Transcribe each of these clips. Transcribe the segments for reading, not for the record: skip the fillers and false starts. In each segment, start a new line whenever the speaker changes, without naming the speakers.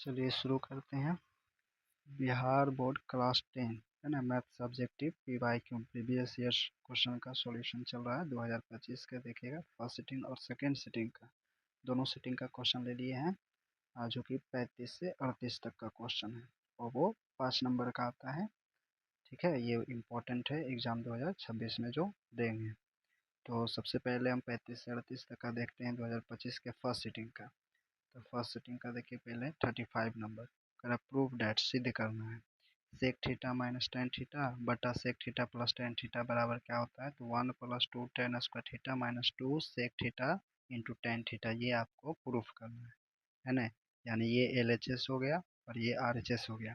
चलिए शुरू करते हैं। बिहार बोर्ड क्लास 10 है ना, math subjective PYQ previous years question का सॉल्यूशन चल रहा है 2025 का। देखिएगा फर्स्ट सिटिंग और सेकेंड सिटिंग का, दोनों सिटिंग का क्वेश्चन ले लिए हैं, जो कि 35 से 38 तक का क्वेश्चन है और वो 5 नंबर का आता है। ठीक है, ये इम्पोर्टेंट है एग्जाम 2026 में जो देंगे। तो सबसे पहले हम 35 से 38 तक का देखते हैं 2025 के फर्स्ट सिटिंग का। तो फर्स्ट सिटिंग का देखिए पहले 35 नंबर कर प्रूव डैट, सिद्ध करना है sec theta minus tan theta बटा sec theta plus tan theta बराबर क्या होता है। तो 1 + 2 tan square theta minus 2 sec theta into tan theta, ये आपको प्रूफ करना है ना। यानी ये LHS हो गया और ये RHS हो गया।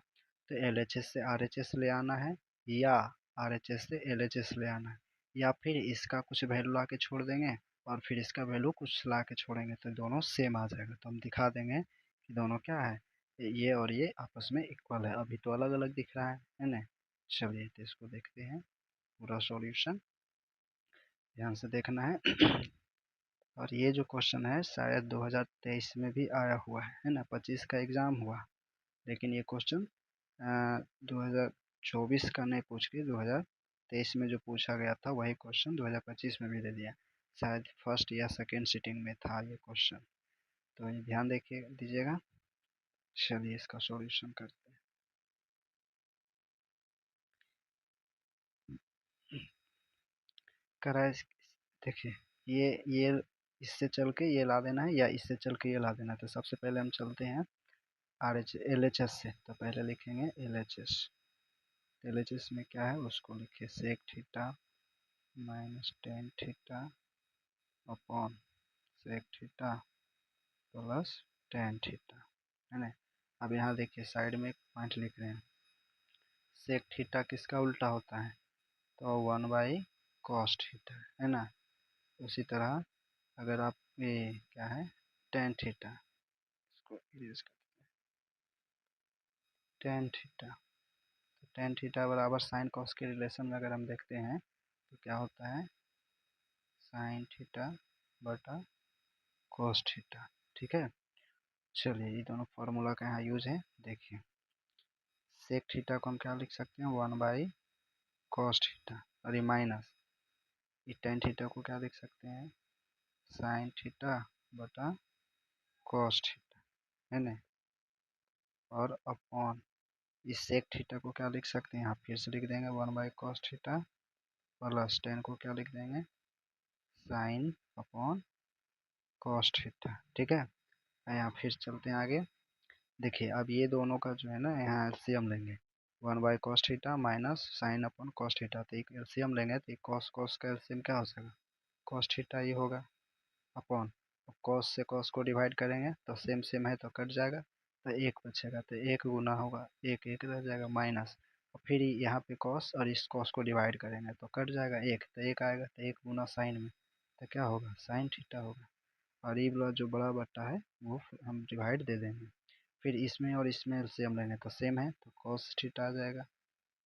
तो LHS से RHS ले आना है या RHS से LHS ले आना है, या फिर इसका कुछ वैल्यू ला के छोड़ देंगे और फिर इसका वैल्यू कुछ ला के छोड़ेंगे तो दोनों सेम आ जाएगा। तो हम दिखा देंगे कि दोनों क्या है, ये और ये आपस में इक्वल है। अभी तो अलग अलग दिख रहा है ना। चलिए तो इसको देखते हैं पूरा सॉल्यूशन, ध्यान से देखना है। और ये जो क्वेश्चन है शायद 2023 में भी आया हुआ है ना, 25 का एग्ज़ाम हुआ, लेकिन ये क्वेश्चन 2024 का नहीं पूछ के 2023 में जो पूछा गया था वही क्वेश्चन 2025 में भी दे दिया। शायद फर्स्ट या सेकेंड सिटिंग में था ये क्वेश्चन, तो ये ध्यान देखिए दीजिएगा। चलिए इसका सॉल्यूशन करते हैं। करा देखिए ये इससे चल के ये ला देना है या इससे चल के ये ला देना है। तो सबसे पहले हम चलते हैं LHS से। तो पहले लिखेंगे LHS। LHS में क्या है उसको लिखिए sec theta minus tan theta upon sec theta plus tan theta, है ना। अब यहाँ देखिए साइड में एक पॉइंट लिख रहे हैं, सेक थीटा किसका उल्टा होता है, तो 1/cos थीटा, है ना। उसी तरह अगर आप ये क्या है टेन थीटा, इसको इरेज कर टेन थीटा, तो टेन थीटा बराबर साइन कॉस के रिलेशन में अगर हम देखते हैं तो क्या होता है साइन थीटा बटा कॉस थीटा। ठीक है, चलिए ये दोनों फार्मूला का यहाँ यूज है। देखिए सेक थीटा को हम क्या लिख सकते हैं 1/cos थीटा, और ये माइनस ये टेन थीटा को क्या लिख सकते हैं साइन थीटा बटा कॉस थीटा, है ना। और अपॉन इस सेक थीटा को क्या लिख सकते हैं, यहाँ फिर से लिख देंगे 1/cos थीटा प्लस टेन को क्या लिख देंगे साइन अपॉन कॉस थीटा। ठीक है, यहाँ फिर चलते हैं आगे। देखिए अब ये दोनों का जो है ना यहाँ एलसीएम लेंगे 1/cos theta minus sine upon cos theta, तो एक एलसीएम लेंगे तो कॉस कॉस का एलसीएम क्या हो जाएगा कॉस थीटा ये होगा अपॉन कॉस से कॉस को डिवाइड करेंगे तो सेम सेम है तो कट जाएगा, तो एक बचेगा तो एक गुना होगा, एक एक रह जाएगा माइनस, और फिर यहाँ पे कॉस और इस कॉस को डिवाइड करेंगे तो कट जाएगा एक, तो एक आएगा तो एक गुना साइन में तो क्या होगा साइन थीटा होगा। और ये वाला जो बड़ा बट्टा है वो हम डिवाइड दे देंगे, फिर इसमें और इसमें एलसीएम लेंगे तो सेम है तो कॉस थीटा आ जाएगा।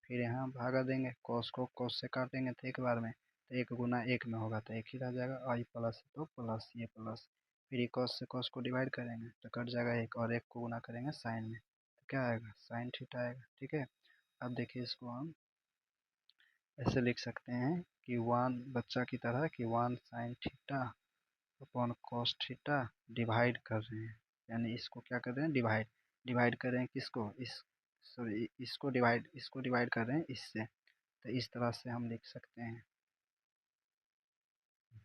फिर यहाँ भागा देंगे कॉस को कॉस से काटेंगे तो एक बार में, तो एक गुना एक में होगा तो एक ही रह जाएगा, और ये प्लस है तो प्लस ये प्लस, फिर ये कॉस से कॉस को डिवाइड करेंगे तो कट जाएगा एक, और एक को गुना करेंगे साइन में तो क्या आएगा साइन थीटा आएगा। ठीक है, अब देखिए इसको हम ऐसे लिख सकते हैं कि वन बच्चा की तरह कि 1 sign theta upon cos theta divide कर रहे हैं, यानी इसको क्या कर रहे हैं डिवाइड डिवाइड कर रहे हैं किसको इस सॉरी इसको डिवाइड कर रहे हैं इससे, तो इस तरह से हम लिख सकते हैं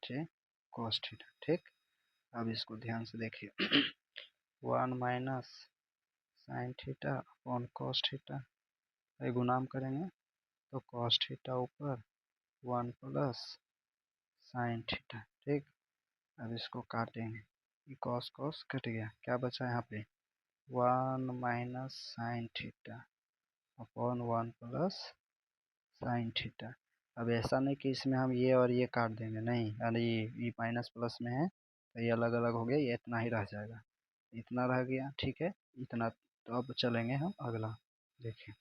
ठीक कॉस थीटा। ठीक, अब इसको ध्यान से देखिए 1 minus sine theta upon cos theta, गुणाम करेंगे तो कॉस थीटा ऊपर 1 प्लस साइन थीटा। ठीक, अब इसको काटेंगे, ये कॉस कॉस कट गया, क्या बचा यहाँ पे 1 minus sine theta upon 1 plus sine theta. अब ऐसा नहीं कि इसमें हम ये और ये काट देंगे, नहीं, अरे ये माइनस प्लस में है तो ये अलग अलग हो गया, ये इतना ही रह जाएगा, इतना रह गया। ठीक है इतना, तो अब चलेंगे हम अगला। देखिए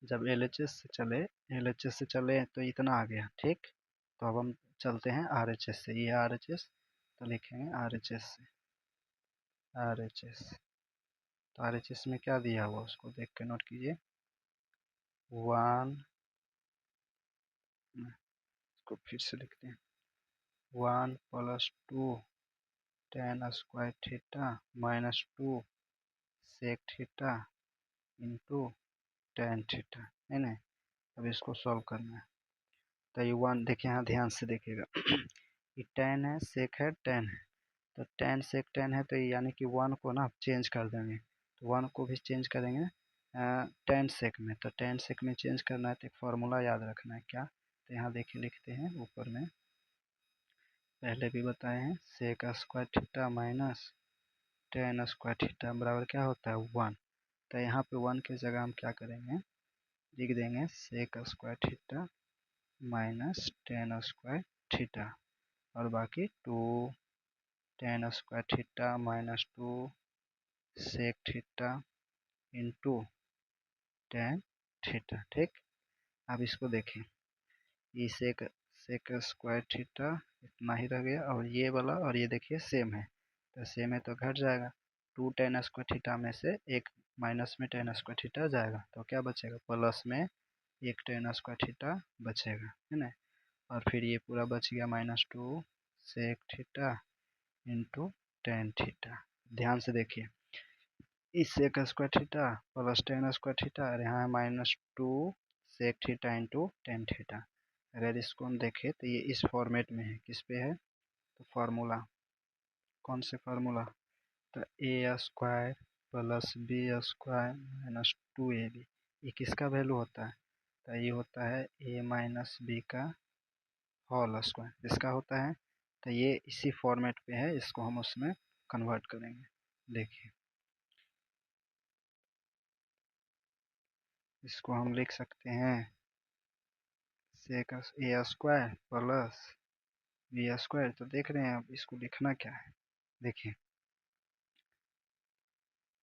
जब LHS से चले तो इतना आ गया। ठीक, तो अब हम चलते हैं RHS से, ये RHS तो लिखेंगे RHS से RHS, तो RHS में क्या दिया हुआ उसको देख के नोट कीजिए। 1, इसको फिर से लिखते हैं, 1 + 2 tan square theta minus 2 sec theta into tan theta, है ना। अब इसको सॉल्व करना है। तो ये 1 देखिए, यहाँ ध्यान से देखिएगा ये tan है, सेक है, tan है। तो tan सेक tan है, तो यानी कि 1 को ना चेंज कर देंगे। तो 1 को भी चेंज करेंगे tan सेक में। तो tan सेक में चेंज करना है तो एक फार्मूला याद रखना है। क्या? तो यहाँ देखिए लिखते हैं ऊपर में, पहले भी बताए हैं, sec square theta minus tan square theta बराबर क्या होता है 1। तो यहाँ पे 1 की जगह हम क्या करेंगे, लिख देंगे sec square theta minus tan square theta, और बाकी 2 tan square theta minus 2 sec theta into tan theta. ठीक, अब इसको देखें, ये सेक स्क्वायर थीटा इतना ही रह गया, और ये वाला और ये देखिए सेम है, तो सेम है तो घट जाएगा। 2 tan स्क्वायर थीटा में से एक माइनस में tan स्क्वायर थीटा जाएगा, तो क्या बचेगा, प्लस में एक tan स्क्वायर थीटा बचेगा, है ना। और फिर ये पूरा बच गया -2 sec theta into tan theta. ध्यान से देखिए, इस sec square theta plus tan square theta, और यहाँ है -2 sec theta into tan theta. अगर इसको हम देखें तो ये इस फॉर्मेट में है, किस पे है, तो फार्मूला, कौन से फार्मूला, तो A square plus B square minus 2ab, ये किसका वैल्यू होता है, तो ये होता है a माइनस बी का होल स्क्वायर, इसका होता है। तो ये इसी फॉर्मेट पे है, इसको हम उसमें कन्वर्ट करेंगे। देखिए, इसको हम लिख सकते हैं सेक ए स्क्वायर प्लस बी स्क्वायर। तो देख रहे हैं अब इसको लिखना क्या है, देखिए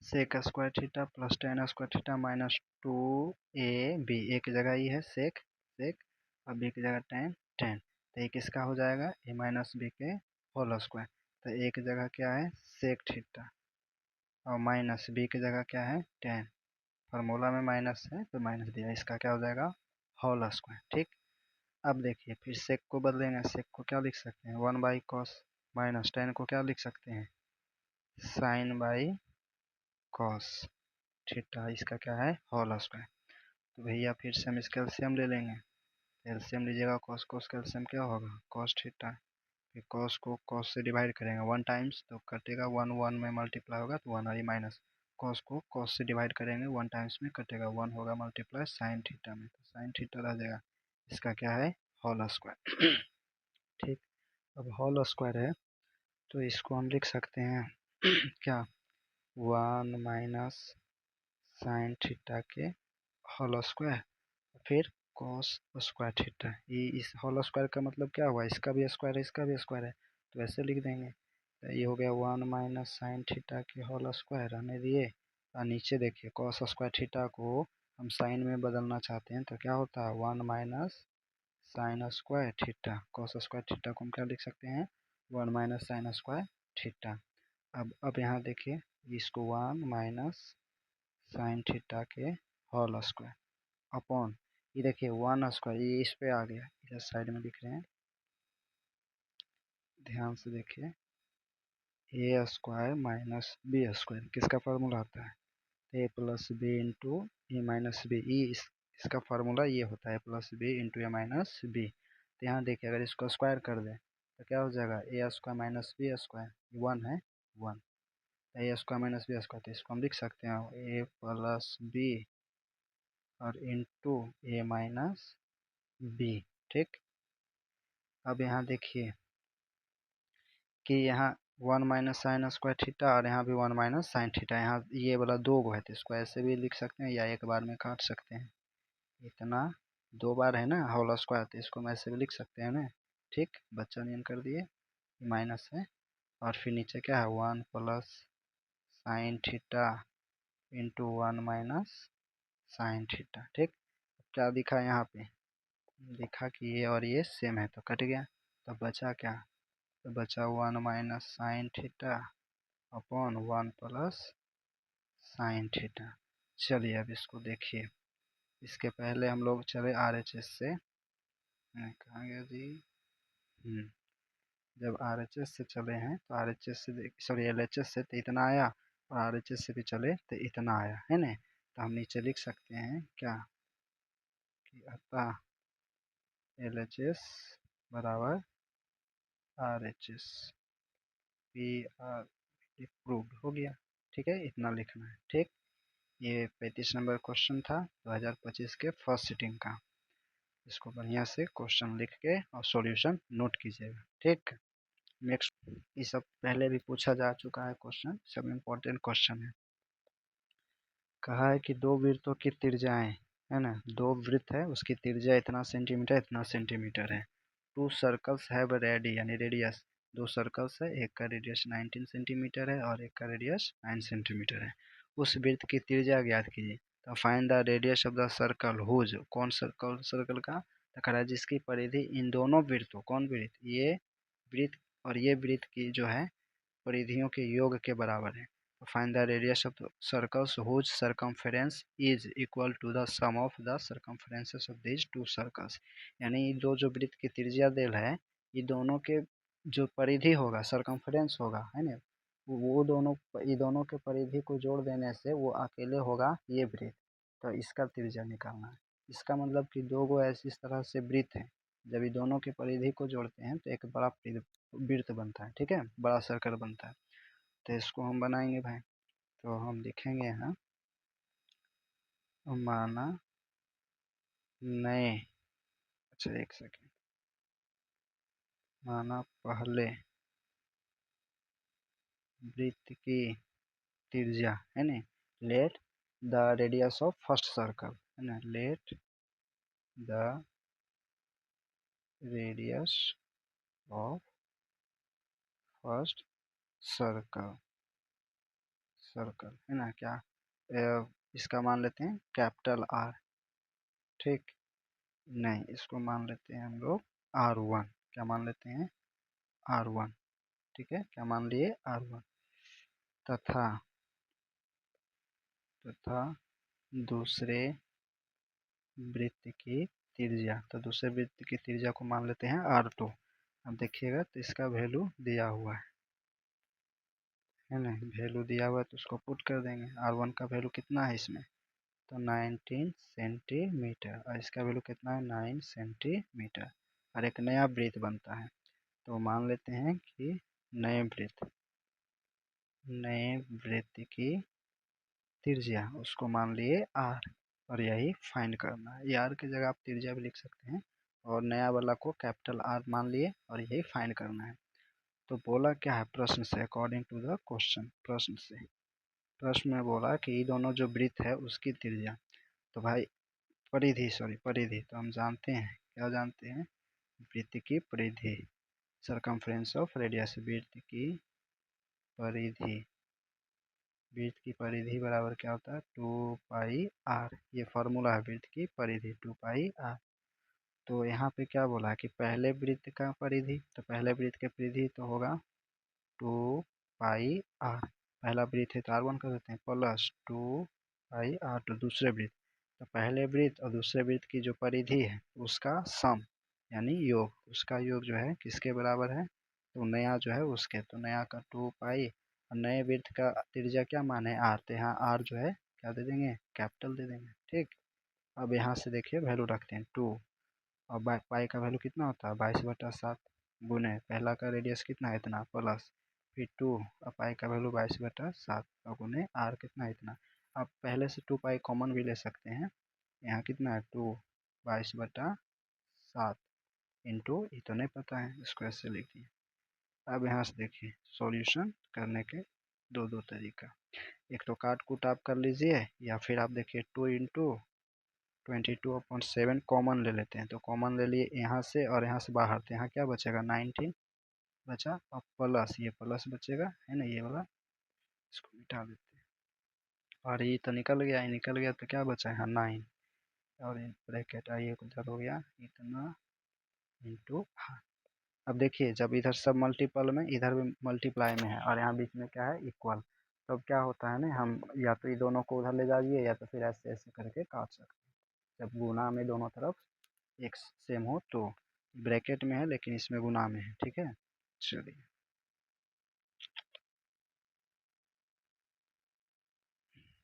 sec square theta plus tan square theta minus 2ab, a की जगह ये है सेक सेक, और बी की जगह tan। तो ये किसका हो जाएगा, a माइनस बी के होल स्क्वायर। तो ए की जगह क्या है सेक थीटा, और माइनस बी की जगह क्या है tan, फार्मूला में माइनस है तो माइनस दिया, इसका क्या हो जाएगा होल स्क्वायर। ठीक, अब देखिए फिर सेक को बदलेंगे, सेक को क्या लिख सकते हैं 1/cos, माइनस tan को क्या लिख सकते हैं sin/cos थीटा, इसका क्या है होल स्क्वायर। तो भैया फिर से हम इसका एलसीएम ले लेंगे। एलसीएम लीजिएगा, cos cos का एलसीएम क्या होगा cos थीटा, फिर cos को cos से डिवाइड करेंगे 1 टाइम्स तो कटेगा 1 1 में मल्टीप्लाई होगा तो 1 और ये माइनस, cos को cos से डिवाइड करेंगे 1 टाइम्स में कटेगा 1 होगा मल्टीप्लाई sin थीटा में, तो sin थीटा रह जाएगा, इसका क्या है होल स्क्वायर। ठीक, अब होल स्क्वायर है तो इसको हम लिख सकते हैं क्या 1 माइनस साइन थीटा के होल स्क्वायर, फिर cos स्क्वायर थीटा। ये इस होल स्क्वायर का मतलब क्या हुआ, इसका भी स्क्वायर है इसका भी स्क्वायर है, तो ऐसे लिख देंगे। तो ये हो गया 1 माइनस साइन थीटा के होल स्क्वायर रहने दिए, और नीचे देखिए cos स्क्वायर थीटा को हम साइन में बदलना चाहते हैं तो क्या होता है 1 minus sine square theta, cos square theta को हम क्या लिख सकते हैं 1 माइनस साइन स्क्वायर थीटा। अब यहाँ देखिए इसको 1 माइनस साइन थीटा के होल स्क्वायर अपॉन, ये देखिए 1 स्क्वायर, ये इस पे आ गया, इधर साइड में लिख रहे हैं, ध्यान से देखिए, ए स्क्वायर माइनस बी स्क्वायर किसका फार्मूला होता है ए plus B into A minus B, इसका फार्मूला ये होता है plus B into A minus B. तो यहाँ देखिए अगर इसको स्क्वायर कर दें तो क्या हो जाएगा ए स्क्वायर माइनस बी स्क्वायर, 1 है 1, ए स्क्वायर माइनस बी स्क्वायर, तो इसको हम लिख सकते हैं ए प्लस बी और इंटू ए माइनस बी। ठीक, अब यहाँ देखिए कि यहाँ 1 माइनस साइन स्क्वायर थीटा और यहाँ भी 1 माइनस साइन थीटा, यहाँ ये वाला 2 गो है तो इसको ऐसे भी लिख सकते हैं या एक बार में काट सकते हैं, इतना 2 बार है ना होल स्क्वायर, तो इसको हम ऐसे भी लिख सकते हैं ना। ठीक, बच्चा नियन कर दिए, माइनस है, और फिर नीचे क्या है 1 plus sine theta into 1 minus sine theta. ठीक, क्या दिखा यहाँ पे, दिखा कि ये और ये सेम है तो कट गया, तो बचा क्या, तो बचा 1 minus sine theta upon 1 plus sine theta. चलिए अब इसको देखिए, इसके पहले हम लोग चले RHS से, कहाँ गया जी, जब RHS से चले हैं तो RHS से सॉरी LHS से तो इतना आया, और RHS से भी चले तो इतना आया है ना। तो हम नीचे लिख सकते हैं क्या कि अतः LHS बराबर RHS, पी आर प्रूव्ड हो गया। ठीक है, इतना लिखना है। ठीक, ये 35 नंबर क्वेश्चन था 2025 के फर्स्ट सिटिंग का। इसको बढ़िया से क्वेश्चन लिख के और सॉल्यूशन नोट कीजिएगा। ठीक, नेक्स्ट, ये सब पहले भी पूछा जा चुका है क्वेश्चन, सब इम्पोर्टेंट क्वेश्चन है। कहा है कि दो वृत्तों की त्रिज्याएं, है ना, दो वृत्त है उसकी त्रिज्या इतना सेंटीमीटर है। टू सर्कल्स हैव रेडी यानी रेडियस, दो सर्कल्स है, एक का रेडियस 19 सेंटीमीटर है और एक का रेडियस 9 सेंटीमीटर है। उस वृत्त की त्रिज्या ज्ञात कीजिए। तो find the radius of the circle whose, कौन सर्कल, सर्कल का तो कह रहा है जिसकी परिधि इन दोनों वृत्तों, कौन वृत्त, ये वृत्त और ये वृत्त की जो है परिधियों के योग के बराबर है। तो find the radius of circles whose circumference is equal to the sum of the circumferences of these two circles. यानी दो जो वृत्त की त्रिज्या देल है, ये दोनों के जो परिधि होगा, सरकमफेरेंस होगा, है ना, वो दोनों, ये दोनों के परिधि को जोड़ देने से वो अकेले होगा ये वृत्त। तो इसका त्रिज्या निकालना है। इसका मतलब कि दो गो ऐसी इस तरह से वृत्त है, जब ये दोनों के परिधि को जोड़ते हैं तो एक बड़ा वृत्त बनता है। ठीक है, बड़ा सर्कल बनता है। तो इसको हम बनाएंगे भाई, तो हम लिखेंगे यहाँ माना नए, अच्छा एक सेकेंड, माना पहले वृत्त की त्रिज्या, है ना, let the radius of first circle, है ना, let the radius of first circle, circle है ना, क्या इसका मान लेते हैं कैपिटल R। ठीक, नहीं इसको मान लेते हैं हम लोग R1, क्या मान लेते हैं R1। ठीक है, क्या मान लिए R1, तथा तथा दूसरे वृत्त की त्रिज्या, तो दूसरे वृत्त की त्रिज्या को मान लेते हैं R2। अब देखिएगा तो इसका वैल्यू दिया हुआ है ना, वैल्यू दिया हुआ है तो उसको पुट कर देंगे। R1 का वैल्यू कितना है इसमें, तो 19 सेंटीमीटर, और इसका वैल्यू कितना है 9 सेंटीमीटर, और एक नया वृत्त बनता है। तो मान लेते हैं कि नए वृत्त की त्रिज्या उसको मान लिए R, और यही फाइंड करना है। ये R की जगह आप त्रिज्या भी लिख सकते हैं, और नया वाला को कैपिटल R मान लिए और यही फाइंड करना है। तो बोला क्या है प्रश्न से, अकॉर्डिंग टू द क्वेश्चन, प्रश्न से, प्रश्न में बोला कि ये दोनों जो वृत्त है उसकी त्रिज्या, तो भाई परिधि, सॉरी परिधि, तो हम जानते हैं, क्या जानते हैं, वृत्त की परिधि, सरकमफ्रेंस ऑफ रेडियस, वृत्त की परिधि, वृत्त की परिधि बराबर क्या होता है 2πr, ये फॉर्मूला है वृत्त की परिधि 2πr। तो यहाँ पे क्या बोला है कि पहले वृत्त का परिधि, तो पहले वृत्त के परिधि तो होगा 2πr, पहला वृत्त है तो R1 कर देते हैं प्लस 2πr, तो दूसरे वृत्त, तो पहले वृत्त और दूसरे वृत्त की जो परिधि है उसका सम यानी योग, उसका योग जो है किसके बराबर है, तो नया जो है उसके, तो नया का 2π, और नए वृत्त का त्रिज्या क्या माने R, तो यहाँ R जो है क्या दे देंगे, कैपिटल दे देंगे। ठीक, अब यहाँ से देखिए वैल्यू रखते हैं 2, और पाई का वैल्यू कितना होता है 22/7, गुने पहला का रेडियस कितना है इतना, प्लस फिर 2, और पाई का वैल्यू 22/7, और गुने R कितना है इतना। आप पहले से 2π कॉमन भी ले सकते हैं, यहाँ कितना है 2 22/7 इंटू, ये तो नहीं पता है, इसको ऐसे लिख दिए। अब यहाँ से देखिए सॉल्यूशन करने के दो तरीका, एक तो काट कूट आप कर लीजिए, या फिर आप देखिए 2 इंटू 22/7 कॉमन ले लेते हैं, तो कॉमन ले लिए यहाँ से और यहाँ से बाहर, तो यहाँ क्या बचेगा 19 बचा, और प्लस ये प्लस बचेगा, है ना, ये वाला इसको मिटा देते हैं, और ये तो निकल गया, ये निकल गया तो क्या बचा है 9, और ब्रैकेट आइए उधर हो गया इतना इंटू। अब देखिए जब इधर सब मल्टीपल में, इधर भी मल्टीप्लाई में है, और यहाँ बीच में क्या है इक्वल, तब क्या होता है ना, हम या तो ये दोनों को उधर ले जाइए या तो फिर ऐसे ऐसे करके काट सकते हैं। जब गुना में दोनों तरफ एक सेम हो तो। ब्रैकेट में है लेकिन इसमें गुना में है, ठीक है। चलिए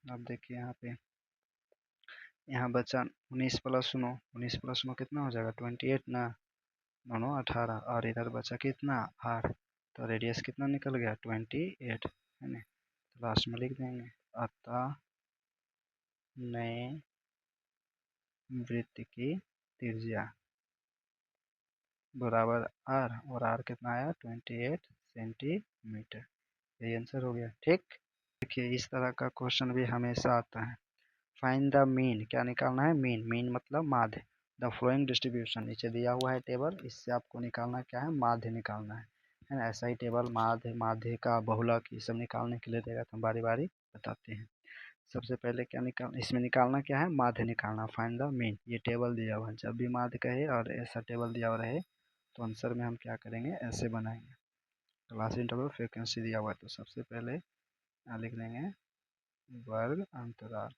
अब देखिए यहाँ पे, यहाँ बचा 19 प्लस 9 कितना हो जाएगा 28 ना, 9 18, और इधर बचा कितना 8, तो रेडियस कितना निकल गया 28 है ना। तो लास्ट में लिख देंगे, अतः नए वृत्त की त्रिज्या बराबर आर, और आर कितना आया 28 सेंटीमीटर। यही आंसर हो गया, ठीक। देखिए इस तरह का क्वेश्चन भी हमेशा आता है। फाइंड द मीन, क्या निकालना है, मीन, मीन मतलब माध्य। द फ्लोइंग डिस्ट्रीब्यूशन, नीचे दिया हुआ है टेबल, इससे आपको निकालना क्या है, माध्य निकालना है ना। ऐसा ही टेबल माध्य, माध्य का बहुलक, ये सब निकालने के लिए देगा तो हम बारी बारी बताते हैं। सबसे पहले क्या निकाल, इसमें निकालना क्या है, माध्य निकालना, फाइंड द मीन। ये टेबल दिया हुआ है, जब भी माध्य कहे और ऐसा टेबल दिया हुआ रहे तो आंसर में हम क्या करेंगे, ऐसे बनाएंगे। क्लास इंटरवल फ्रीक्वेंसी दिया हुआ है तो सबसे पहले यहाँ लिख देंगे वर्ग अंतराल,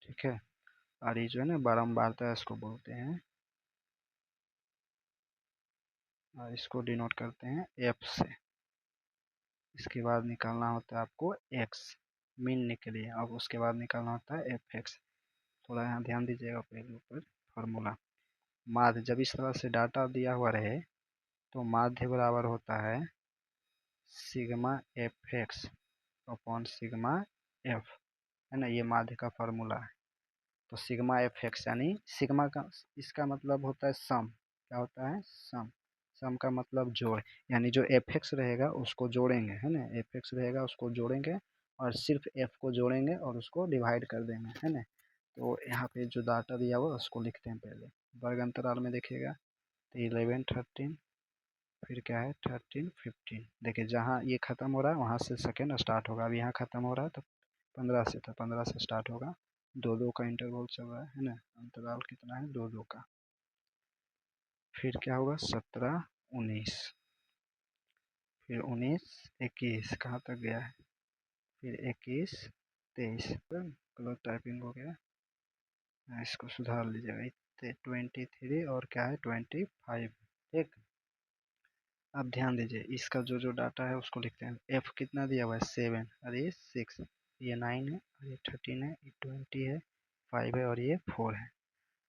ठीक है। और ये जो है ना बारंबारता, इसको बोलते हैं, और इसको डिनोट करते हैं एफ से। इसके बाद निकालना होता है आपको एक्स, मीन के लिए, और उसके बाद निकालना होता है एफ एक्स। थोड़ा यहाँ ध्यान दीजिएगा पहले ऊपर फार्मूला। माध्य जब इस तरह से डाटा दिया हुआ रहे तो माध्य बराबर होता है sigma F x upon sigma F, है ना। ये माध्य का फार्मूला है। तो सिग्मा एफ एक्स यानी सिग्मा का, इसका मतलब होता है सम, क्या होता है सम, सम का मतलब जोड़, यानी जो एफ एक्स रहेगा उसको जोड़ेंगे, है ना, एफ एक्स रहेगा उसको जोड़ेंगे और सिर्फ एफ को जोड़ेंगे और उसको डिवाइड कर देंगे, है ना। तो यहाँ पे जो डाटा दिया हुआ उसको लिखते हैं पहले। वर्ग अंतराल में देखिएगा तो 11 13, फिर क्या है 13 15। देखिए जहाँ ये खत्म हो रहा है वहाँ से सेकेंड स्टार्ट होगा, अब यहाँ खत्म हो रहा है तो 15 से, तो 15 से स्टार्ट होगा। दो दो का इंटरवल चल रहा है ना, अंतराल कितना है दो दो का। फिर क्या होगा 17 19, फिर 19 21, कहाँ तक गया है, फिर 21 23, गलत टाइपिंग हो गया, इसको सुधार लीजिएगा। 23 और क्या है 25, ठीक। अब ध्यान दीजिए इसका जो जो डाटा है उसको लिखते हैं। एफ कितना दिया हुआ है 7, और ये 6, ये 9 है, और ये 13 है, ये 20 है, 5 है, और ये 4 है।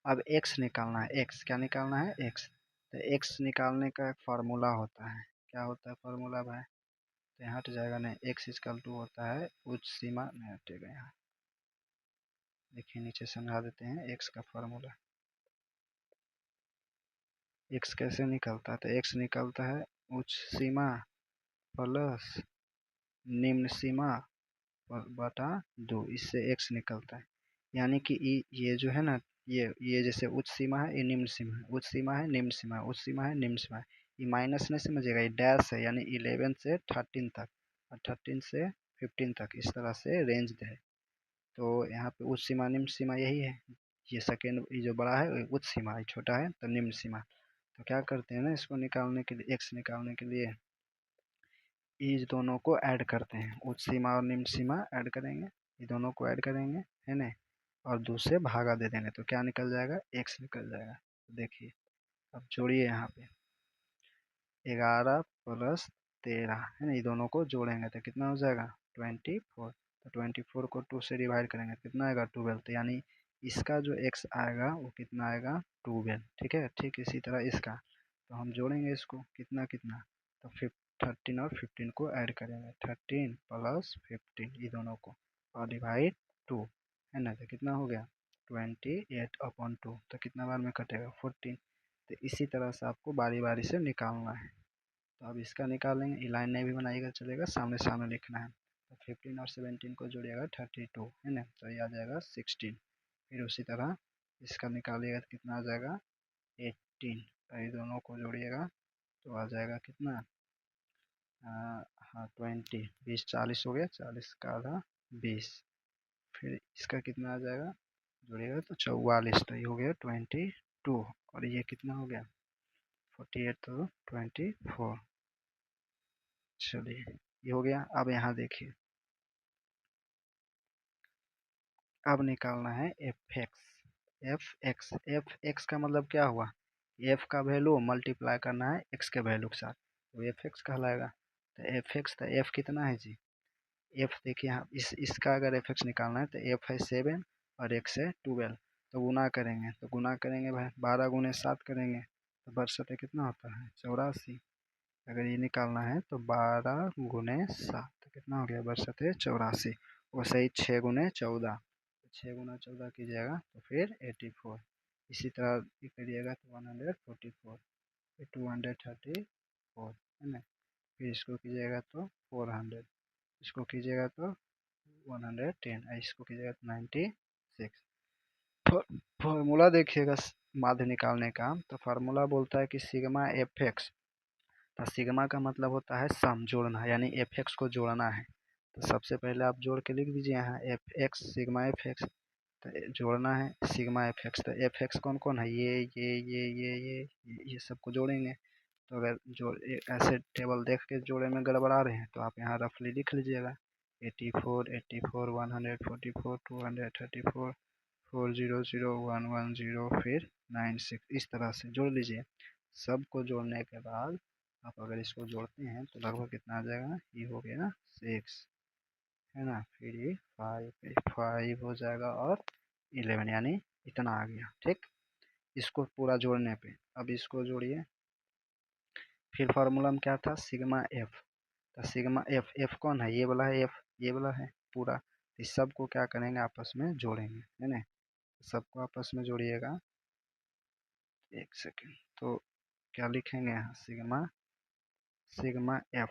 अब x निकालना है, x क्या निकालना है x। तो x निकालने का एक फार्मूला होता है, क्या होता है फार्मूला भाई, तो यहाँ हट जाएगा नहीं, x इक्वल टू होता है उच्च सीमा, नहीं हटेगा यहाँ, देखिए नीचे समझा देते हैं x का फार्मूला। x कैसे निकलता है, तो x निकलता है उच्च सीमा प्लस निम्न सीमा बटा 2, इससे x निकलता है। यानी कि ये जो है ना, ये जैसे उच्च सीमा है, ये निम्न सीमा है, उच्च सीमा है निम्न सीमा है, उच्च सीमा है निम्न सीमा है। ये माइनस नहीं समझिएगा, ये डैश है, यानी 11 से 13 तक और 13 से 15 तक, इस तरह से रेंज है। तो यहाँ पे उच्च सीमा निम्न सीमा यही है। ये सेकेंड, ये जो बड़ा है उच्च सीमा, ये छोटा है तो निम्न सीमा। तो क्या करते हैं ना, इसको निकालने के लिए, एक्स निकालने के लिए इस दोनों को ऐड करते हैं, उच्च सीमा और निम्न सीमा ऐड करेंगे, ये दोनों को ऐड करेंगे, है ना, और 2 से भागा दे देंगे तो क्या निकल जाएगा एक्स निकल जाएगा। तो देखिए अब जोड़िए यहाँ पे 11 प्लस 13, है ना, ये दोनों को जोड़ेंगे तो कितना हो जाएगा 24। तो 24 को 2 से डिवाइड करेंगे कितना आएगा 12, तो यानी इसका जो एक्स आएगा वो कितना आएगा 12, ठीक है। ठीक इसी तरह इसका, तो हम जोड़ेंगे इसको कितना कितना, तो 13 और 15 को ऐड करेंगे, 13 प्लस 15 ये दोनों को, और डिवाइड 2, है ना, तो कितना हो गया 28/2, तो कितना बार में कटेगा 14। तो इसी तरह से आपको बारी बारी से निकालना है। तो अब इसका निकालेंगे, लाइन नहीं भी बनाइएगा चलेगा, सामने सामने लिखना है। तो 15 और 17 को जोड़िएगा 32, है ना, तो ये आ जाएगा 16। फिर उसी तरह इसका निकालिएगा तो कितना आ जाएगा 18, तो ये दोनों को जोड़िएगा तो आ जाएगा कितना, हाँ 20, 20 40 हो गया, 40 का आधा 20। फिर इसका कितना आ जाएगा, जोड़िएगा तो 44, तो ये हो गया 22, और ये कितना हो गया 48, तो 24। चलिए ये हो गया। अब यहाँ देखिए, अब निकालना है एफ एक्स। एफ एक्स का मतलब क्या हुआ, एफ का वैल्यू मल्टीप्लाई करना है एक्स के वैल्यू के साथ, तो एफ एक्स कहलाएगा। तो एफ एक्स, तो एफ कितना है जी, एफ देखिए यहाँ इसका अगर एफ एक्स निकालना है तो एफ है 7 और एक्स है 12, तो गुना करेंगे, तो गुना करेंगे भाई 12 गुने 7 करेंगे, तो बरसते कितना होता है 84। अगर ये निकालना है तो 12 गुने 7 तो कितना हो गया बरसते 84। वैसे ही 6 गुने 14, 6 गुना 14 कीजिएगा तो फिर 84। इसी तरह ये करिएगा तो 144, फिर 234 है ना, फिर इसको कीजिएगा तो 400, इसको कीजिएगा तो 110, इसको कीजिएगा तो 96। फॉर्मूला देखिएगा माध्य निकालने का, तो फार्मूला बोलता है कि सिग्मा एफ एक्स, तो सिग्मा का मतलब होता है सम, जोड़ना, यानी एफ एक्स को जोड़ना है। तो सबसे पहले आप जोड़ के लिख दीजिए यहाँ F x sigma F x, तो जोड़ना है सिग्मा एफ एक्स, तो एफ एक्स कौन कौन है, ये सबको जोड़ेंगे। तो अगर ऐसे टेबल देख के जोड़े में गड़बड़ा रहे हैं तो आप यहाँ रफली लिख लीजिएगा 84, 84, 144, 234, 400, 110, फिर 96, इस तरह से जोड़ लीजिए। सबको जोड़ने के बाद आप अगर इसको जोड़ते हैं तो लगभग कितना आ जाएगा, ये हो गया 6 है ना, फिर ये 5 हो जाएगा और 11, यानी इतना आ गया। ठीक, इसको पूरा जोड़ने पे अब इसको जोड़िए। फिर फार्मूला में क्या था, सिग्मा एफ, तो सिग्मा एफ, एफ कौन है, ये वाला है एफ, ये वाला है पूरा, इस सब को क्या करेंगे आपस में जोड़ेंगे, है ना, सबको आपस में जोड़िएगा। एक सेकेंड, तो क्या लिखेंगे यहाँ सिग्मा, सिग्मा एफ,